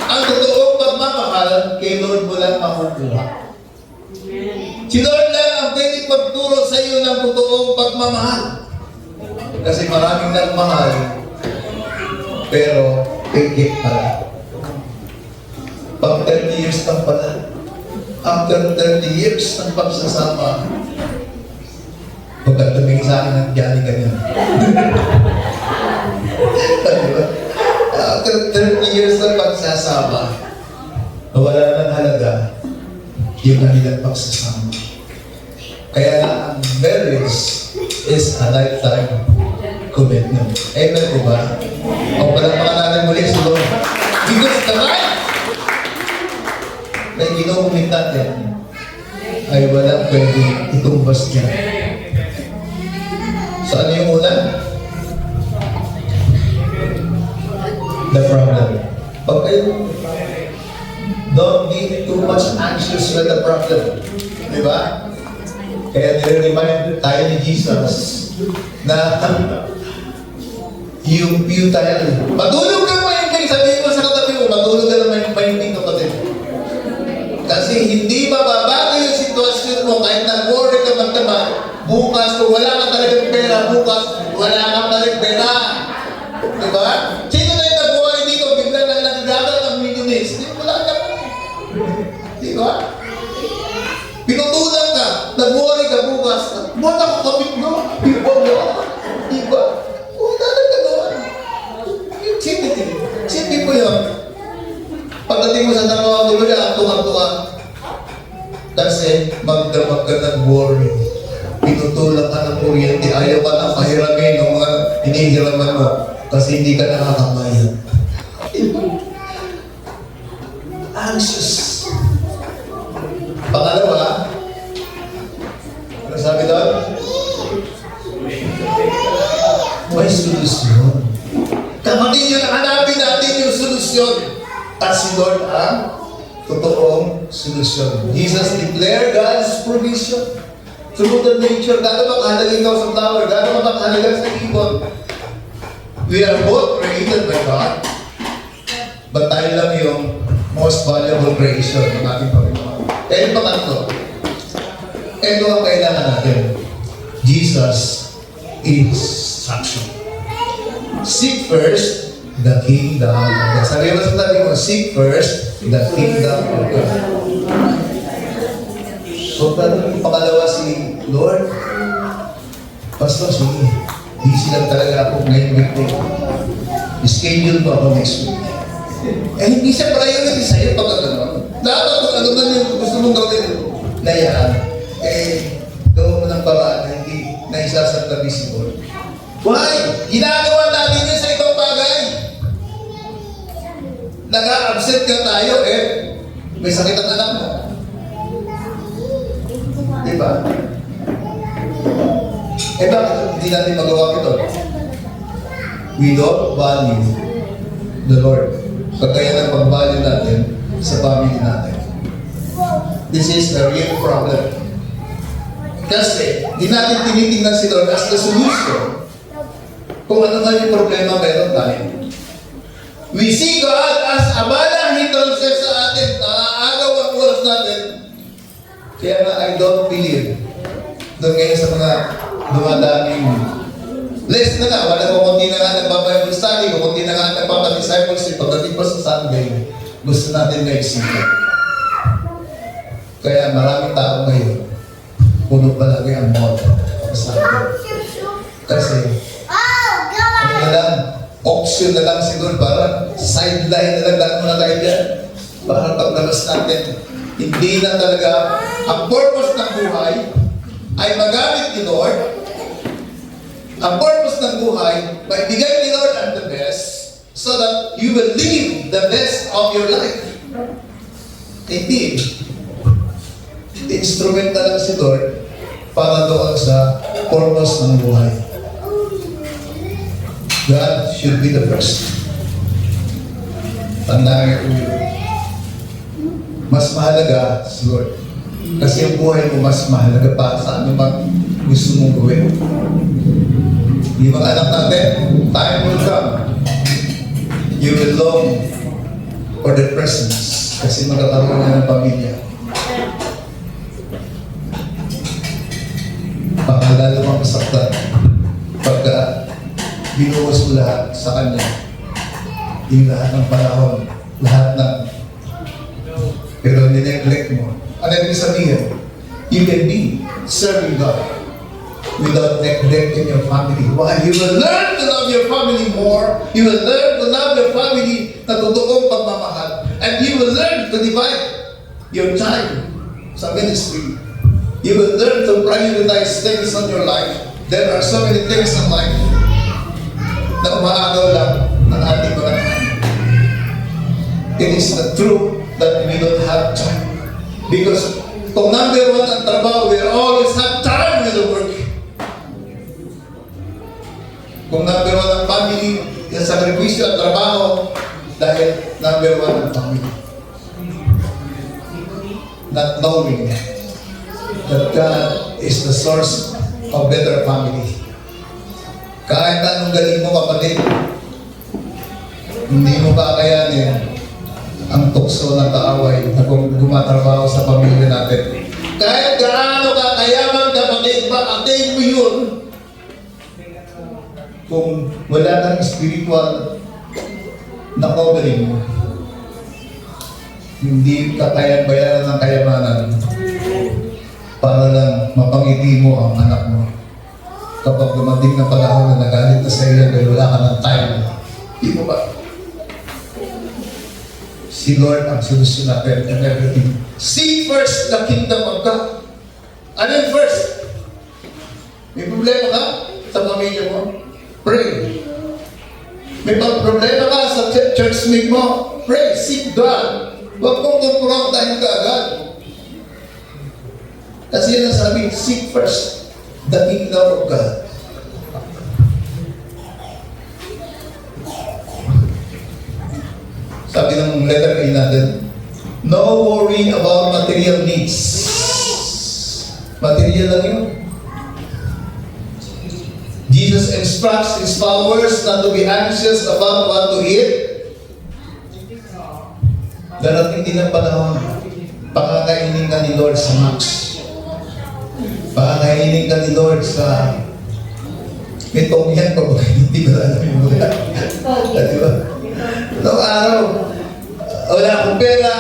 Ang totoong pagmamahal, kay Lord mo lang makukuha. Si Lord lang ang pwedeng magturo sa iyo ng totoong pagmamahal. Kasi maraming nagmahal, pero pigit pala. Pag 30 years lang pala, after 30 years ng pagsasama, pagkat tumingin sa akin ng Johnny ganyan. After 30 years ng pagsasama, wala nang halaga yung kanilang pagsasama. Kaya ang marriage is a lifetime commitment. Amen po ba? O palakpakan natin muli si Lord. Because the life na ginukumit natin ay walang pwede itumbas niya. So ano yung una? The problem. Pag kayo, don't be too much anxious with the problem. Di ba? Kaya nire-remind tayo ni Jesus na yung futile. Matulog ka mahimbing, sabihin mo sa katabi mo, matulog ka na mahimbing kapatid. Kasi hindi mababago yung sitwasyon mo kahit nag-worry ka magtama, bukas kung wala ka talagang pera, bukas wala ka talagang pera. Diba? Sino na yung nag-worry dito, bigla na nag-grabal ng millionaires? Hindi, wala ka po. Diba? Pinutulan ka, nag-worry ka bukas, buwan ako boring. Pinutulak ka ng kuryente, ayaw ka na pahiramin ng mga hinihiraman mo kasi hindi ka nakakabayad. Anxious. Pangalawa, ano sabi doon? May solusyon. Kapatid yun, hanapin natin yung solusyon. At si Lord ang totoong solusyon. Jesus declared God's provision. Through the nature, gano'n ba kahalaga ikaw sa flower? Gano'n ba kahalaga sa ibon? We are both created by God. But tayo lang yung most valuable creation ng ating Panginoon. Kaya yung pangatlo, ito ang kailangan natin. Jesus instruction. Seek first the kingdom of God. Sabi mo sa tabi mo, seek first the kingdom of God. So, tanong yung pangalawa si Lord, Pastor, sige, busy lang talaga ako ngayong week. Schedule ko ako next week. Eh, hindi siya priority sa'yo pag ano. Dapat kung ano man yung gusto mong gawin na yan, eh, gawin mo ng paraan na hindi na isasantabi si Lord. Why? Ginagawa natin yun sa ibang bagay. Nag-a-absent ka tayo, eh, may sakit ang anak mo. Diba? Eh, bakit hindi natin magawa ito? We don't value the Lord. Pagkaya ng pag-value natin sa family natin. This is a real problem. Kasi, di natin tinitingnan si Lord as the solution. Kung ano man yung problema meron tayo. We see God as abala hindrances sa atin, naaagaw ang oras natin. Kaya nga, I don't believe doon ngayon sa mga dumadaming less na nga, wala ko kunti na nga nagpa-Bible study, kung kunti na nga nagpa-discipleship, pagdating pa sa Sunday, gusto natin na isipan. Kaya maraming tao ngayon, puno palagi ang mall sa Sunday. Kasi, ano na lang, option na lang siguro, parang sideline na lang, dahil muna tayo dyan. Para paglabas natin, hindi na talaga ang purpose ng buhay ay magamit ni Lord. Ang purpose ng buhay, maibigay ni Lord ang the best so that you will live the best of your life. Hindi. Instrument na lang si Lord para doon sa purpose ng buhay. God should be the first. Tandaan ko yun. Mas mahalaga si Lord. Kasi ang buhay mo mas mahalaga pa sa ano mang gusto mong gawin. Yung mga anak natin, time will come. You will long for the presence. Kasi magkakaroon na ng pamilya. Baka lalo mang masaktan pagka binuwas mo lahat sa Kanya. Yung lahat ng panahon, lahat ng pero nineglect mo. Ano yung sabihin? You can be serving God without neglecting your family. Why? You will learn to love your family more. You will learn to love your family na totoong pagmamahal. And you will learn to divide your time sa ministry. You will learn to prioritize things on your life. There are so many things in life na umaagaw lang ng ating mga anak. It is the truth that we don't have time. Because kung number one ang trabaho, we always have time with the work. Kung number one ang family, yung sakripisyo ang trabaho, dahil number one ang family. Not knowing that God is the source of better family. Kahit anong galing mo kapatid, hindi mo ba kayanin ang tukso ng kaaway na kung gumatrabaho sa pamilya natin. Kahit gaano ka kayaman kapatid, pag-attain mo yun. Kung wala kang spiritual na covering, hindi ka kayang bayaran ng kayamanan para lang mapangiti mo ang anak mo. Kapag dumating na panahon na nagalit na sa iyo dahil wala ka ng time, di mo ba? Si Lord ang solusyon natin and everything. Seek first the kingdom of God Ano yung first? May problema ka sa pamilya mo? Pray. May problema ka sa churchmate mo? Pray. Seek God. Huwag kong kumprontahin ka agad. Kasi yan ang sabi, seek first the kingdom of God. Sabi ng letter A natin, no worry about material needs. Material lang yun. Jesus instructs His followers not to be anxious about what to eat. Darating din ang panahon, pakakainin ka ni Lord sa Max. Pakakainin ka ni Lord sa itong yan pa ba? Hindi ko alam yung mga. Diba? Noong araw, wala akong pera,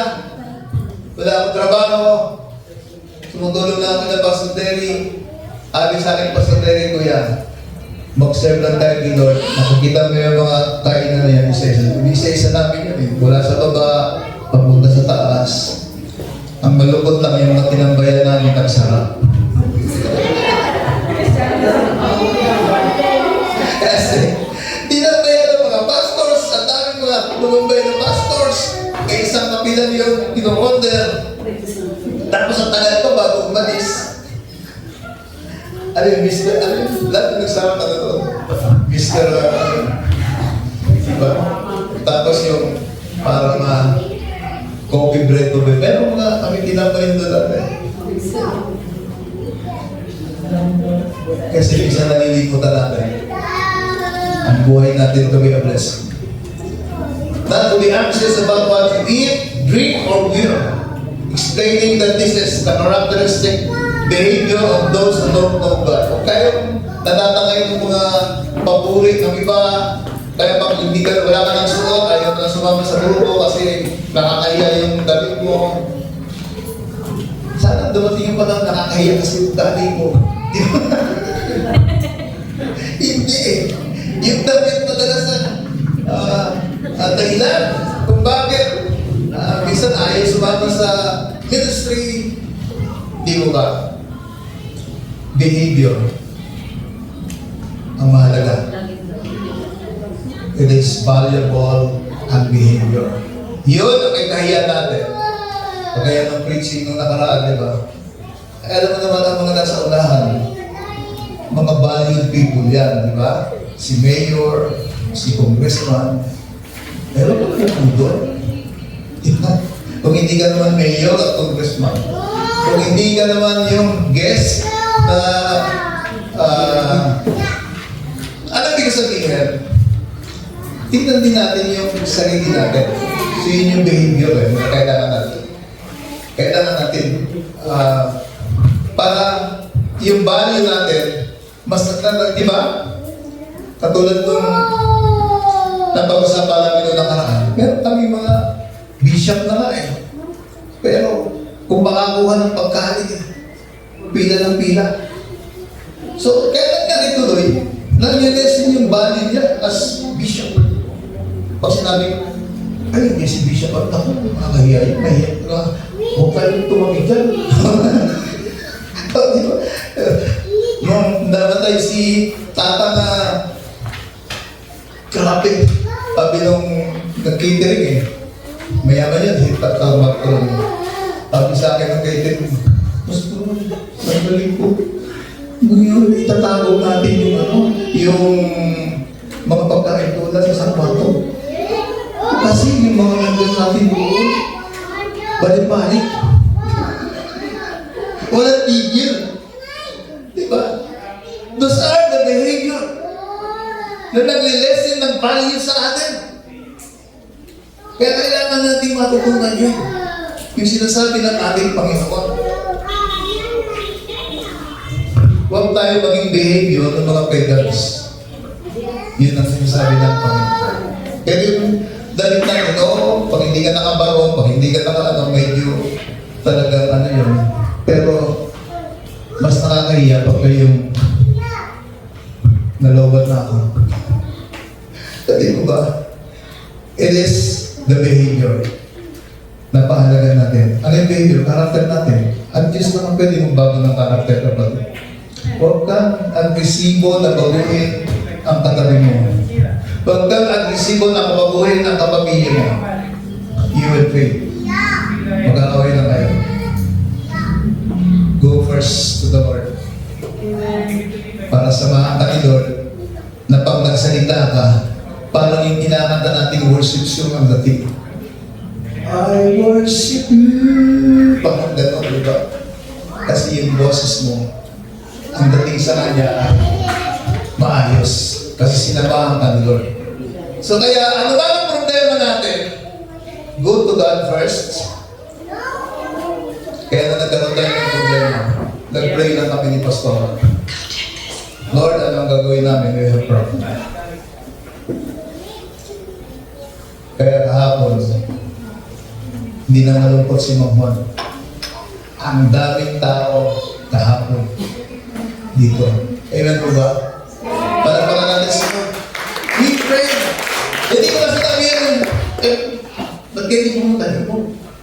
wala akong trabaho, sumutulong na ako ng Pastor Terry. Sabi sa akin, Pastor Terry, Kuya, mag-serve lang tayo kay Lord. Nakikita mo yung mga kainan na yan, isa-isa namin yun eh. Mula sa baba, papunta sa taas. Ang malungkot lang yung mga tinambayan namin nagsarap. Kasi, tinambayan ng mga pastors, at daming mga lumambay ng pastors, kaya isang kapilan yung kinomorder. Tapos ang tagal pa bago umalis. Ano yung Mr. Ano yung lahat yung nagsama ka na doon? Mr. Diba? Tapos yung parang coffee bread to be. Pero mga kami tinapayin doon natin. Kasi isang nalilimutan natin. Ang buhay natin to be a blessing. Not to be anxious about what you eat, drink, or wear. Explaining that this is the characteristic behavior of those who don't know God. Kung kayong natatangay ng mga papuri ng iba, kaya pag hindi ka, wala ka ng suot, ayaw ka na sumama sa grupo kasi nakakahiya yung damit mo. Sana dumating yung panahon nakakahiya kasi yung damit mo. Di ba? Hindi eh. Yung damit madalasan dahilan kung bakit minsan ayaw sumama sa ministry. Di mo ba? Behavior ang mahalaga. It is valuable ang behavior. Yun ang kahiya natin. Pagkaya ng preaching nung nakaraan, di ba? Alam mo naman ang mga nasa unahan, mga valued people yan, di ba? Si mayor, si congressman. Pero kung ano doon? Diba? Kung hindi ka naman mayor at congressman, kung hindi ka naman yung guest na ano ibig sabihin? Tingnan din natin yung sarili natin. So yun yung behavior na kailangan natin. Kailangan natin para yung value natin mas di ba? Katulad nung napag-usapan namin nung nakaraan. Meron kami mga bishop na nga eh. Pero kung makakuha ng pagkain, pila ng pila. So, kailan nga ituloy, nag-lesson yung value niya as bishop. Pag sinabi, ay, hindi si bishop, at ako, makakahiya yun, mahiya ka, huwag kayong tumamig dyan. Nung namatay si tata na grabe, sabi nung nag-catering eh, mayaman yan, si tata Macron. Sabi sa akin ng catering, mas po, sandali po, ngayon itatago natin yung mga pagkain tulad sa sapato. Kasi yung mga nandun natin doon, balik-balik. Walang tigil. Diba? Those are the behavior na nagle-lesson ng value sa atin. Kaya kailangan natin matutunan yun. Yung sinasabi ng ating Panginoon. Huwag tayo maging behavior ng mga pagans. Yun ang sinasabi ng Panginoon. Kaya yung dalit natin, pag hindi ka nakabarong, pag hindi ka medyo talaga yun. Pero, mas nakakahiya pag kayong nalobat na ako. Sabi ko ba, it is the behavior. napahalaga natin. Ano yung behavior? Karakter natin. At Diyos naman pwede magbago ng karakter kapatid. Huwag kang agresibo na baguhin ang katabi mo. Huwag kang agresibo na baguhin ang kapamilya mo. You will fail. Mag-aaway na kayo. Go first to the Lord. Para samahan ka ni Lord na pag nagsalita ka, parang yung kinakanta natin worship song ang dating. I worship you. Parang gano'n, di ba? Kasi yung boses mo, ang dating sa kanya ay maayos. Kasi sinamahan ka ni Lord. So kaya, ano ba ang problema natin? Go to God first. Kaya na nagkaroon tayo ng problema. Nag-pray lang kami ni Pastor. Lord, anong gagawin namin? We have problem. Kaya kahapon, hindi na nalungkot si Mang Juan. Ang daming tao kahapon dito. Amen po ba? Palapalan natin si Lord. We pray. Hindi ko kasi sabihin, ba't kayo di pumunta?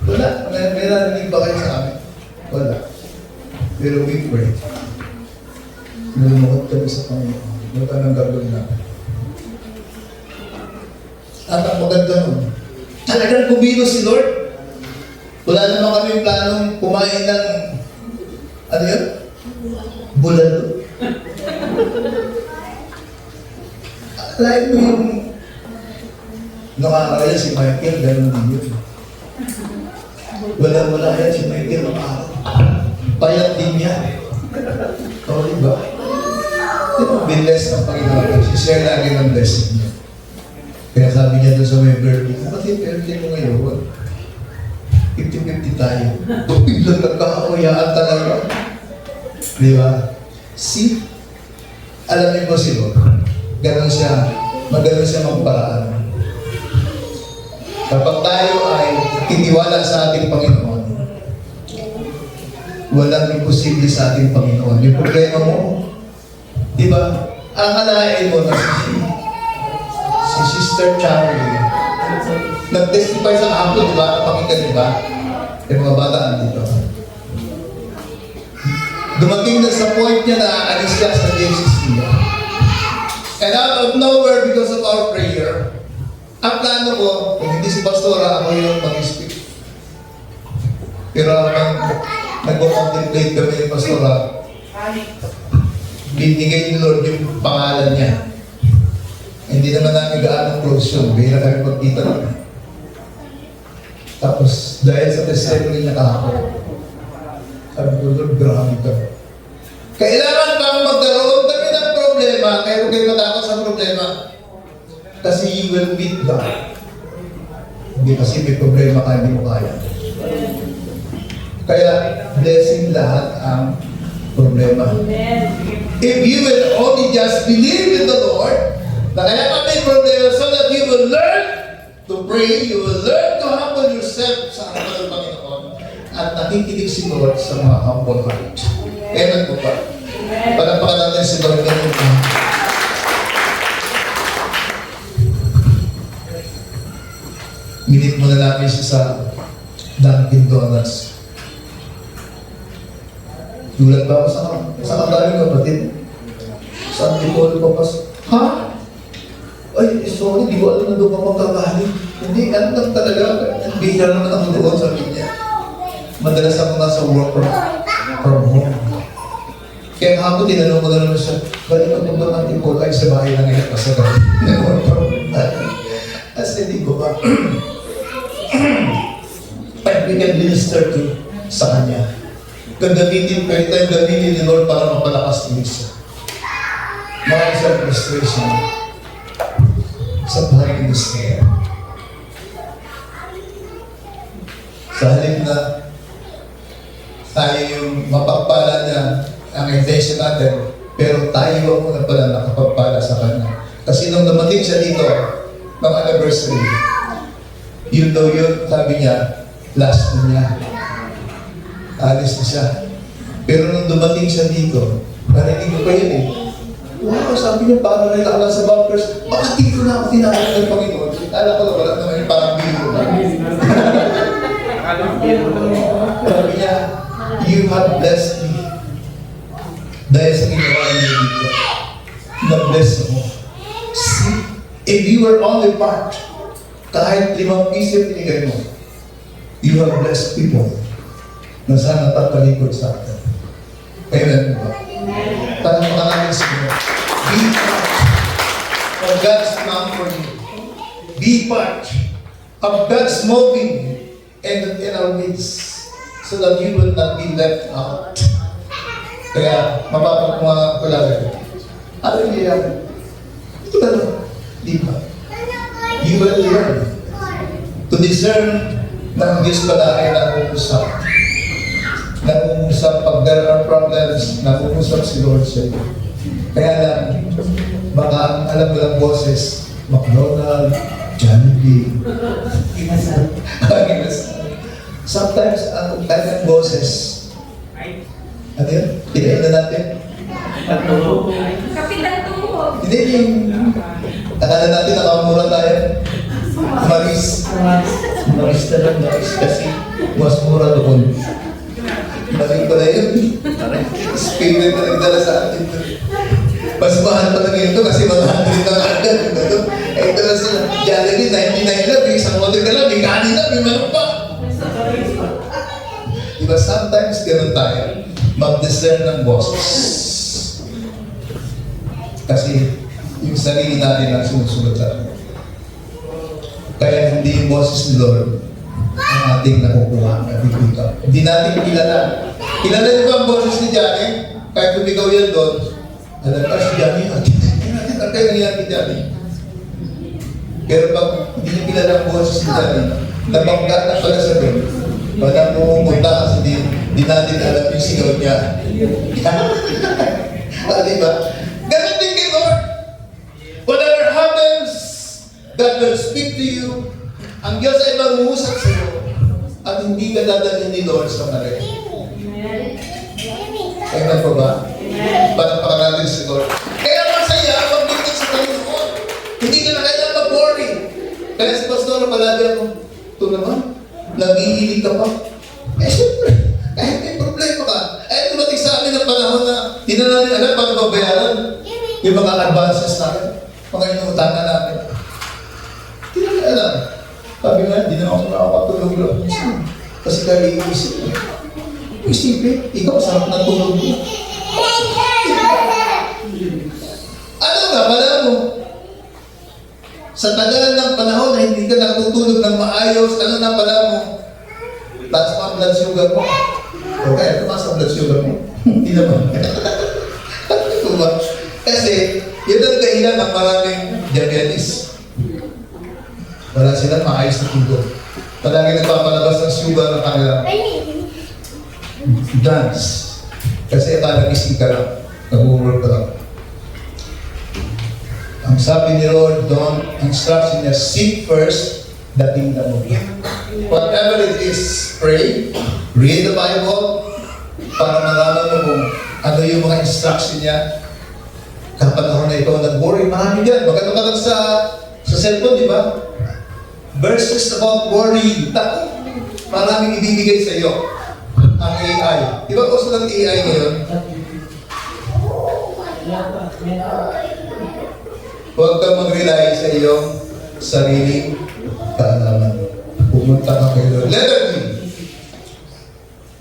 Wala. May narinig ba kayo sa amin? Wala. Pero we pray. Nalungkot kami sa Panginoon. Ano ka nang gagawin namin? At ang maganda nun, talagang kumilos si Lord. Wala naman kami planong kumain ng, ano yun? Bulalo. Akalain mo yung nakakaya si Michael, gano'n din yun. Wala yan si Michael ng araw. Payat din niya. O, diba? Ito, binless ng Panginoon. Si-share lagi ng blessing niya. Kaya sabi niya doon sa may birthday, kapatid, birthday mo ngayon, 50-50 tayo. Biglang nagkakakuyaan talaga. Di ba? See? Alam niyo ba si Lord? Ganon siya, maganon siya magparaan. Kapag tayo ay titiwala sa ating Panginoon, walang imposible sa ating Panginoon. Yung problema mo, di ba? Ang alain mo na si Sister Charlie, nag-testify sa kahapon, di ba? Napakinggan, di ba? Yung mga bataan dito. Dumating na sa point niya na aalis siya sa JCC niya. And out of nowhere, because of our prayer, ang plano ko, kung hindi si Pastora, ako yung mag-speak. Pero habang nag-contemplate kami ni Pastora, binigay ni Lord yung pangalan niya. Hindi naman namin gaano close yun. Bihira kami pagkita namin. Tapos, dahil sa testimony niya kahapon, sabi ko, Lord, grabe ka. Kailangan bang magkaroon kami ng problema, kaya huwag kayo matakot sa problema. Kasi you will meet God. Hindi kasi may problema ka, hindi mo kaya. Kaya, blessing lahat ang problema. If you will only just believe in the Lord, na kaya ka may problema so that you will learn to pray, you will learn to humble yourself sa harapan ng Panginoon at nakikinig si Lord sa mga humble heart. Amen po ba? Panampakan natin si Lord ganun po. Minit mo na namin siya sa Dunkin Donuts. Dulat ba ako sa kagaling kapatid? Sa Antipolo papas. Ha? Ay, sorry, di ko alam na doon ka magkagaling. Hindi, ano lang talaga. Bihira naman ako doon sa niya. Madalas ako nasa work from home. Kaya hapon, tinanong ko na naman siya, balik ako doon ng Antipolo ay sa bahay lang ngayon kasi nag-work from home. As hindi ko ba? But we can minister to sa Kanya. Gagamitin, pwede tayong gamitin ni Lord para mapalakas ng isa. Mga isang frustration sa buhay ministry. Sa halip na tayo yung mapagpala niya ang intention natin, pero tayo ang muna pala nakapagpala sa Kanya. Kasi nung dumating siya dito, ng anniversary, yun daw yun, sabi niya, last na niya. Alis na siya. Pero nung dumating siya dito, narinig ko pa yun eh. Wow, sabi niya, parang nilakala sa bumpers, bakit dito na ako tinawag ng Panginoon? Kala ko na wala naman yung parang biro na. Sabi niya, you have blessed me. Dahil sa ginawa niyo dito, na-bless ako. See, if you were only part, kahit 5 piso pinigay mo, you have blessed people na sana tatalikod sa atin. Amen ba? Tanong ka namin siguro, be part of God's plan for you. Be part of God's moving in our midst so that you will not be left out. Kaya, mapapagmmga ko lang. Ano niya? Ito na lang. Di ba? You will learn to discern na ang Diyos pala ay nangungusap. Nangungusap pag there are problems, nangungusap si Lord sa iyo. Kaya lang, baka ang alam mo lang boses, McDonald, Jollibee. Inasal. Sometimes, ang kanyang boses, ano yun? Pinayin na natin. Kapitan Tuho. Hindi yung akala natin nakamura tayo. Maris. Maris na lang, Maris. Kasi mas mura doon. Maling ko na yun. Spirit na nagdala sa atin. Mas mahal pa lang ito kasi 100 na agad. Ito na sila. Jollibee, 99 lang. May isang order ka lang. May kanin na. May manok pa. Diba sometimes ganun tayo. Mag-discern ng boses. Kasi yung sarili natin ang sinusunod sa atin. Kaya hindi yung boses ni Lord ang ating nakukuha at ipika. Hindi natin kilala. Kilala niyo ba ang boses ni Johnny? Kahit tumigaw yan doon, alam ka si Johnny, at kayo nangyari kay Johnny. Pero pag hindi niyo kilala ang boses ni Johnny, nabangga na pala sa doon. Wala pumunta kasi di natin alam yung sigaw niya. Diba? Ganun din kay Lord. Whatever happens, God will speak to you. Ang Diyos ay mag-uusap sa iyo at hindi ka dadalhin ni Lord sa mali. Amen po ba? Panapakan natin si Lord. Kaya masaya pag dito sa Panginoon. Hindi ka na kailangan mag-worry. Kaya si Pastor, palagi ako, ito naman, nag-iilig ka pa. Eh, siyempre, kahit may problema ka, eh, dumating sa amin ang panahon na hindi na namin alam paano babayaran yung mga advances natin, mga inuutangan natin. Hindi namin alam. Sabi nga, hindi na ako nakakatulog lang. Kasi kaya iisip ko. Isipin, ikaw sarap na tulog mo. Ano nga, pala mo? Sa tagal ng panahon na hindi ka natutulog ng maayos, ano na pala mo? Taas pa ang blood sugar mo. Okay, tumaas ang blood sugar mo. Hindi naman. Ano ba? Kasi, yun ang dahilan ng maraming diabetes. Wala silang maayos na tulog. Palagi nagpapalabas ng sugar ng kanilang glands. Kasi akala gising ka lang. Nag-work ka lang. Ang sabi ni Lord doon, instruction niya, seek first the kingdom of God. Whatever it is, pray, read the Bible, para malaman mo kung ano yung mga instruction niya. Kapanahon na ito, nag-worry, marami dyan. Maganda ka lang sa cellphone, di ba? Verses about worry. Tako, maraming ibibigay sa iyo. Ang AI. Di ba gusto ng AI ngayon? Huwag kang mag-rely sa iyong sariling kaalaman. Pumunta ka kay Lord. Letter B.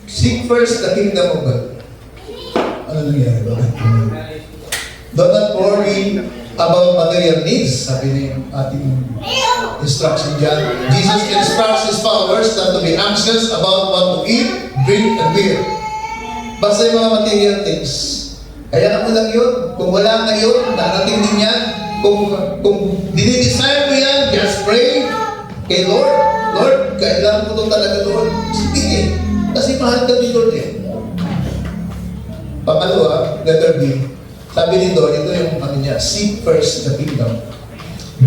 Seek first the kingdom of God. Ano nangyari? Bakit? Do not worry about material needs, sabi ni ating instruction dyan. Jesus instructs His followers not to be anxious about what to eat, drink, and wear. Basta yung mga material things. Kaya mo lang yun. Kung wala na yun, darating din yan. Kung dinidesire mo yan, just pray kay Lord. Lord, kailangan mo ito talaga, Lord. Sige. Kasi mahal ka ni Lord eh. Pangalawa, letter B. Sabi ni Lord, ito yung ano niya, seek first the kingdom.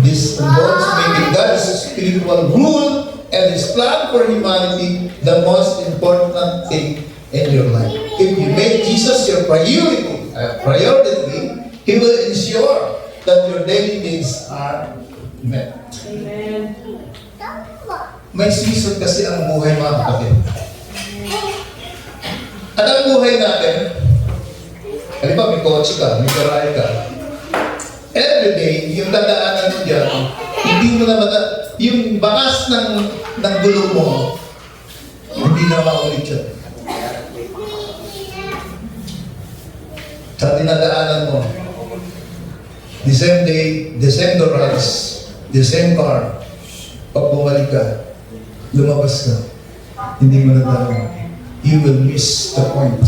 This involves making God's spiritual rule and His plan for humanity the most important thing in your life. If you make Jesus your priority, He will ensure that your daily needs are met. Amen. May season kasi ang buhay, mga kapatid. At ang buhay natin, halimbawa may kotse ka, may garahe ka, every day, yung dadaanan mo dyan, hindi mo na yung bakas ng gulong mo, hindi na maulit yun. Sa dinadaanan mo, the same day, the same doors, the same car, pag bumalik ka, lumabas ka, hindi mo na you will miss the point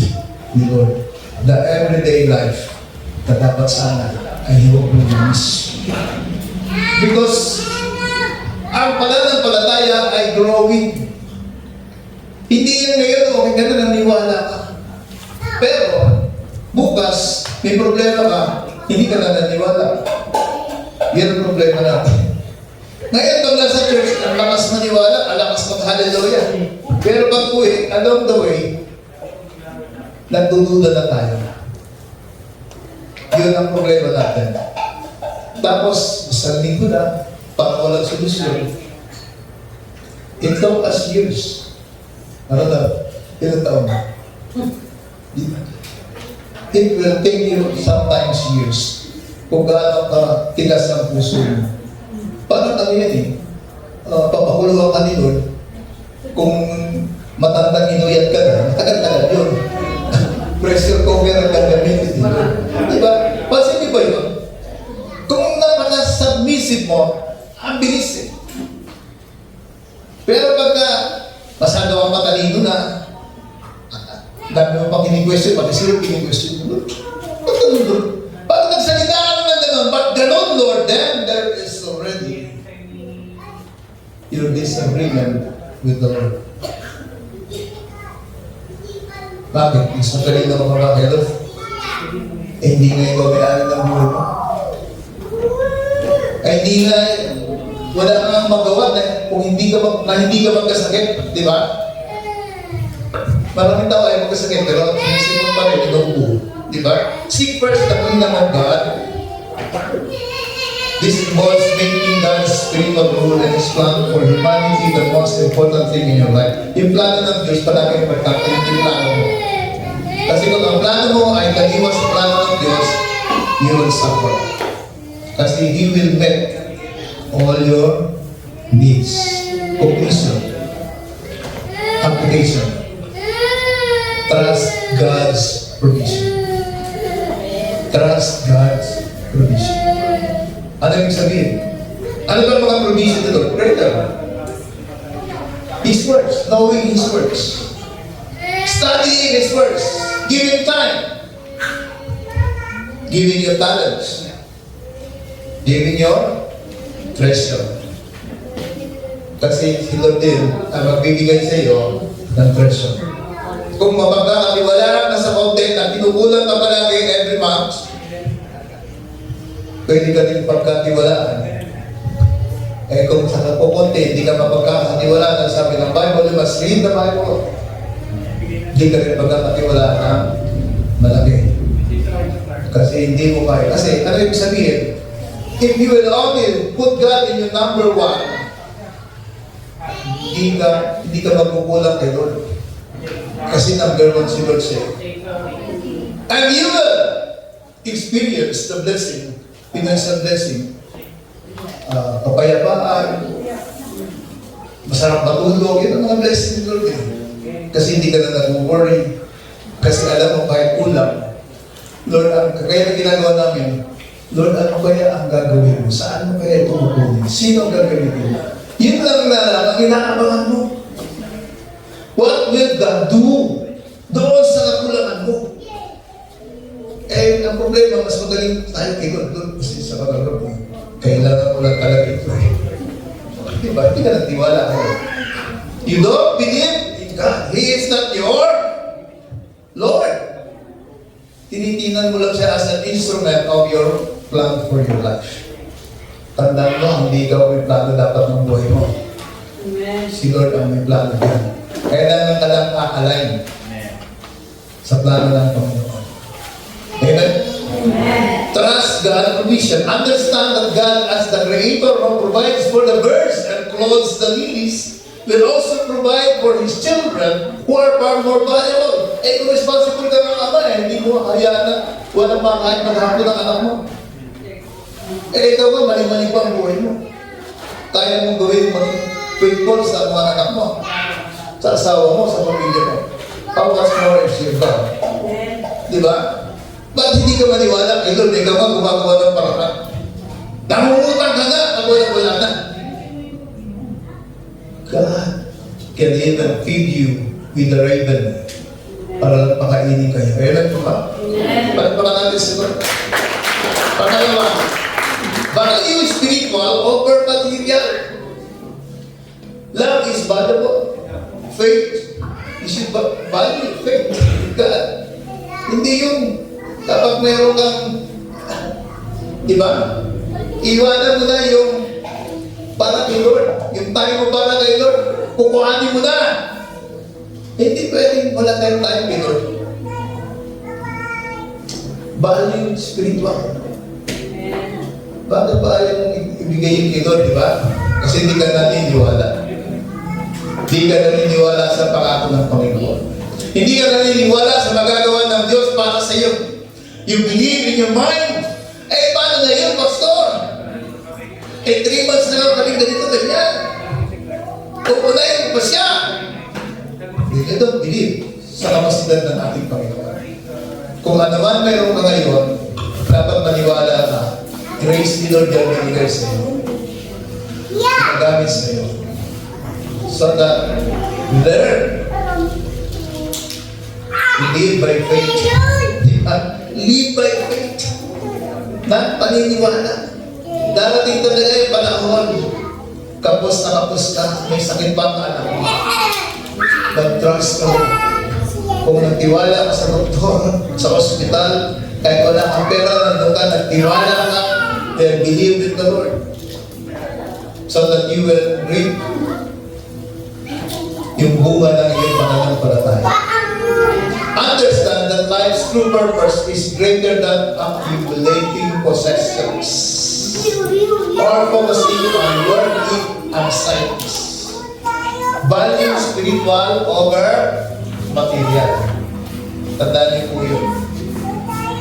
ni Lord. The everyday life na dapat sana ay huwag mo miss. Because ang pananampalataya ay growing. Hindi yan ngayon, okay ka na naniwala ka. Pero, bukas, may problema ka, hindi ka na naniwala. Yan ang problema natin. Ngayon, pag nasa church, ang lakas maniwala, ang lakas mag-hallelujah. Pero pag uwi, along the way, nagdududa na tayo. Yun ang problema natin. Tapos, isang linggo na, para walang solusyon. It took us years. Ano na? Ilang taon na? It will take you sometimes years kung gaano ka tigas ang puso mo. Parang ano yan eh, papakuluhan ka ni Lord, kung matandang inuyat ka na, tagal-tagal yun. Pressure cooker ang gagamitin dito. Diba? Pansin niyo ba yun? Kung napaka-submissive mo, ang bilis eh. Pero pagka masyado ang matalino na, dami mo pang kini-question, pati sila kini-question mo, ba't ganun, Lord? Bakit nagsalita ka naman ganun? Ba't ganun, Lord? Then there is already your disagreement with the Lord. Bakit? Mas magaling na mga bakit? Hindi nga ikaw may-ari ng buhay mo. Hindi nga, wala kang magawa kung hindi ka magkasakit, di ba? Maraming tao ay magkasakit, pero sinisip mo pa rin, ikaw buo. Di ba? Seek first the kingdom of God. This involves making God's spiritual rule and His plan for humanity the most important thing in your life. Yung plano ng Diyos, palagi importante yung plano mo. Kasi kung ang plano mo ay kaliwas sa plano ng Diyos, you will suffer. Kasi He will make all your needs. Conclusion. Application. Trust God's provision. Trust God's provision. Ano yung sabihin? Ano ba mga provision nito? Greater. His words. Knowing His words. Studying His words. Giving time. Giving your talents. Giving your treasure. Kasi si Lord din ang magbibigay sa iyo ng treasure. Kung mapagkakatiwala ka sa content at pinukulang ka palagi every month, pwede ka din pagkatiwalaan. Eh kung sa kapukunti, hindi ka mapagkakatiwalaan, sabi ng Bible, you must read the Bible. Hindi ka rin pagkakatiwalaan ng malaki. Kasi hindi mo kaya. Kasi ano yung sabihin? If you will only put God in your number one, hindi ka magkukulang kay Lord. Kasi number one si Lord siya. And you will experience the blessing, financial blessing, kapayapaan, masarap matulog, yun ang mga blessing ni Lord. Kasi hindi ka na nag-worry. Kasi alam mo kahit kulang, Lord, kaya na ginagawa namin, Lord, ano kaya ang gagawin mo? Saan mo kaya ito kukunin? Sino ang gagawin mo? Yun lang na ang inaabangan mo. What will God do doon sa kakulangan mo? Eh, ang problema, mas magaling tayo kay God doon kasi sa kakulangan mo. Kailangan mo lang talaga ito. Diba? Hindi ka nagtiwala kayo. You don't believe in God. He is not your Lord. Tinitingnan mo lang siya as an instrument of your plan for your life. Tandaan mo, hindi ikaw may plano dapat ng buhay mo. Si Lord ang may plano yan. Kailangan ka lang a-align sa plano ng Panginoon. Amen? Trust God's provision. Understand that God as the Creator who provides for the birds and clothes the lilies will also provide for his children who are far more valuable. Eh, kung responsible ka ng ama, hindi mo hayaan na walang makain maghapon ng anak mo. Eh, ikaw ba, mali-mali pa ang buhay mo. Kaya mong gawin maging faithful sa mga anak mo, sa asawa mo, sa pamilya mo. How much more is your God? Di ba? Ba't hindi ka maniwala kay Lord? Ikaw ba gumagawa ng paraan? Namumutang ka na, pag wala na. God can even feed you with the raven para lang pakainin kayo. Ayan po ba? Palagpakan natin si Lord. Pangalawa, value spiritual over material. Love is valuable. Faith, you should value faith with God. Hindi yung kapag mayroon kang, di ba? Iwanan mo na yung para kay Lord. Yung time mo para kay Lord, kukuhanin mo na. Hindi pwedeng wala tayong time kay Lord. Value spiritual. Bakit ba ayaw mong ibigay yung kay Lord, di ba? Kasi hindi ka naniniwala. Hindi ka naniniwala sa pangako ng Panginoon. Hindi ka naniniwala sa magagawa ng Diyos para sa iyo. You believe in your mind. Eh, paano na yun, Pastor? Eh, 3 months na lang kami ganito, ganyan. Pupunayin mo pa siya. You don't believe sa kapasidad ng ating Panginoon. Kung ano man mayroon ka ngayon, dapat maniwala ka. Grace ni Lord yung binigay sa iyo. Magamit sa iyo. So that learn to live by faith. Live by faith. Na paniniwala. Darating talaga yung panahon. Kapos na kapos ka. May sakit pa ang anak mo. Mag-trust ka. Kung nagtiwala ka sa doktor, sa ospital, kahit wala kang pera, nandun ka, nagtiwala ka, then believe in the Lord. So that you will reap yung bunga ng iyong pananampalataya. Understand that life's true purpose is greater than accumulating possessions or focusing on worldly anxieties. Value spiritual over material. Tandaan niyo po yun.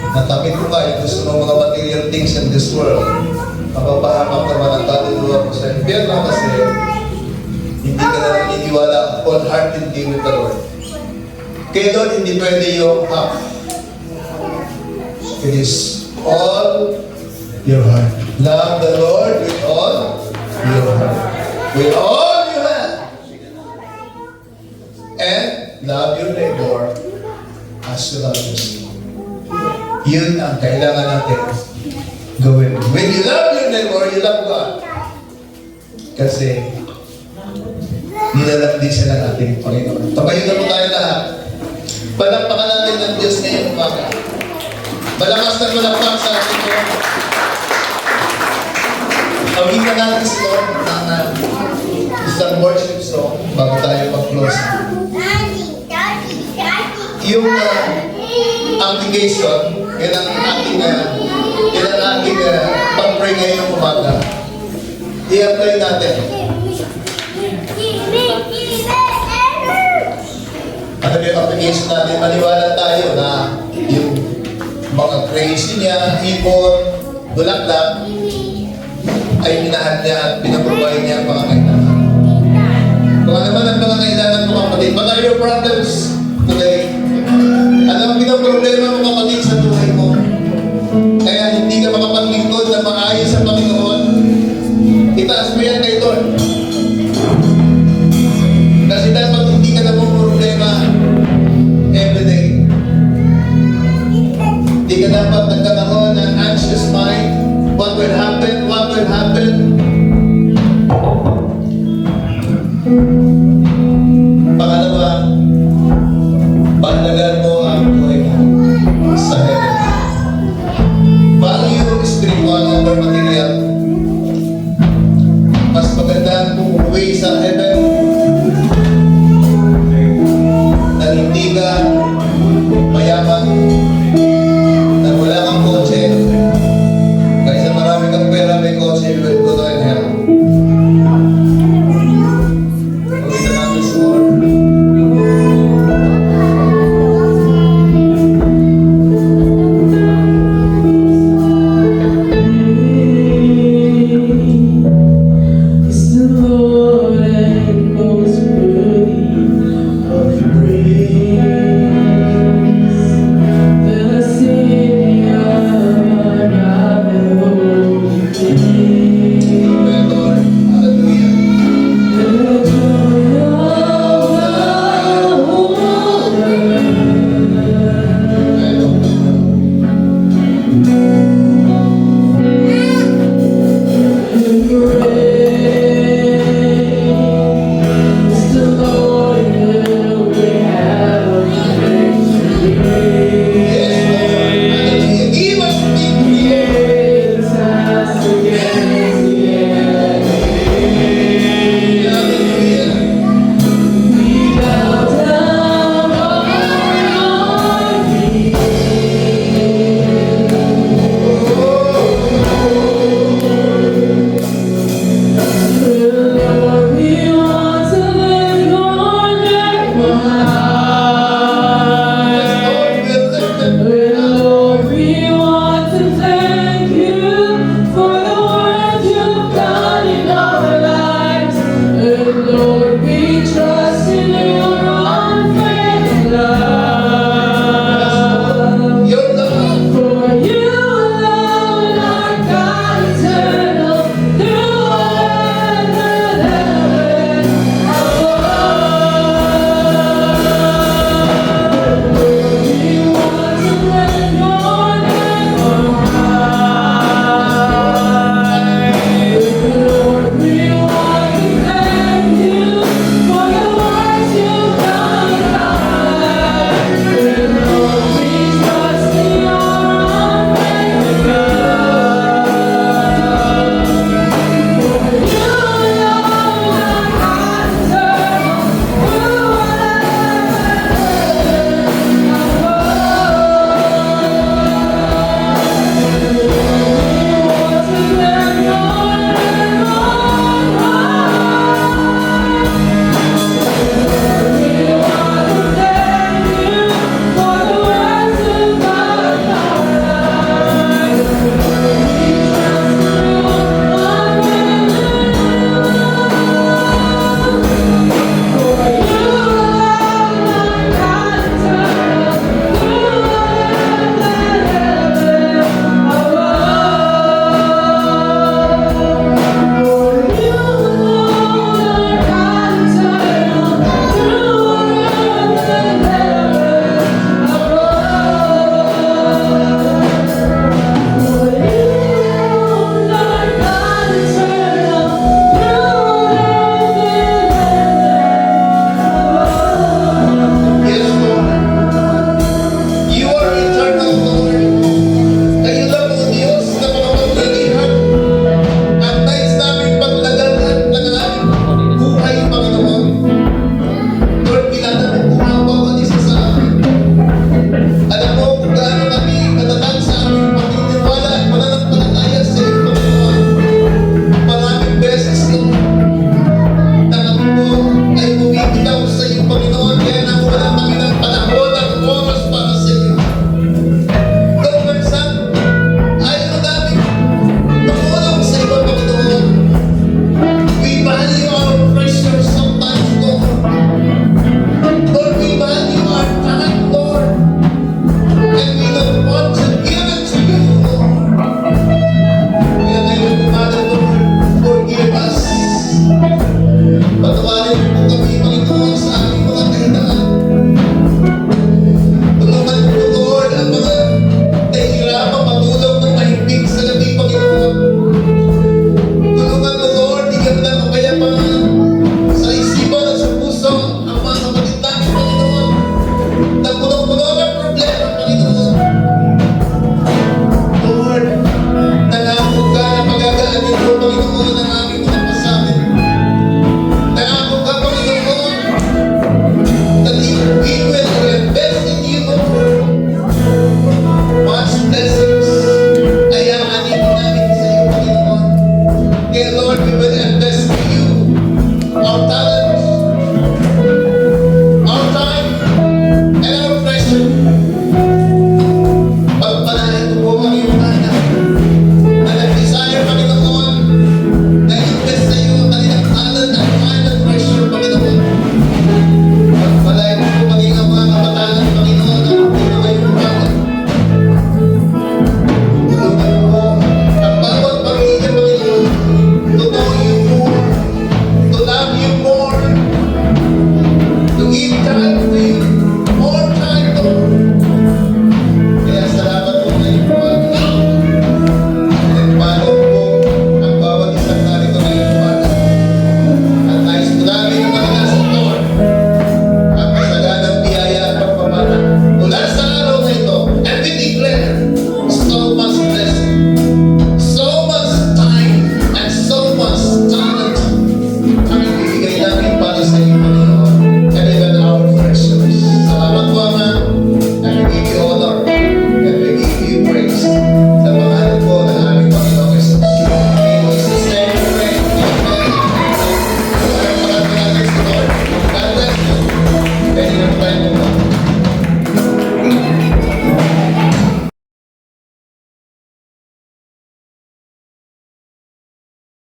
Natamit ko kayo, gusto ng mga material things in this world. Mapapahamak naman ang kaluluwa ko sa impyerno kasi hindi ka na naniniwala wholeheartedly with the Lord. Kaya doon, hindi pwede yung half. It is all your heart. Love the Lord with all your heart. With all you have. And love your neighbor as you love yourself. Yun ang kailangan natin gawin. When you love your neighbor, you love God. Kasi nilalang din siya ng ating Panginoon. Tabayin na po tayo lahat. Palakpakan natin ng Diyos ngayong umaga. Malakas na malakpak sa ating Lord. Awin na natin si Lord ng isang worship song bago tayo mag-close. Yung application, yun ang ating pag-pray ngayong umaga. I-apply natin. Ano yung application natin? Maniwala tayo na yung mga crazy niya, hipon, bulaklak, ay minahal niya at pinaprovide niya ang mga kailangan. Kung ano man ang mga kailangan mo kapatid, what are your problems today? Ano ang pinaproblema mo kapatid sa buhay mo? Kaya hindi ka makapaglingkod na maayos sa Panginoon. Itaas mo yan kay Lord. Kasi dapat hindi ka na mong problema everyday. Hindi ka dapat nagkakaroon ng anxious mind. What will happen? What will happen? Pangalawa, pahalagan mo ang buhay mo sa heaven.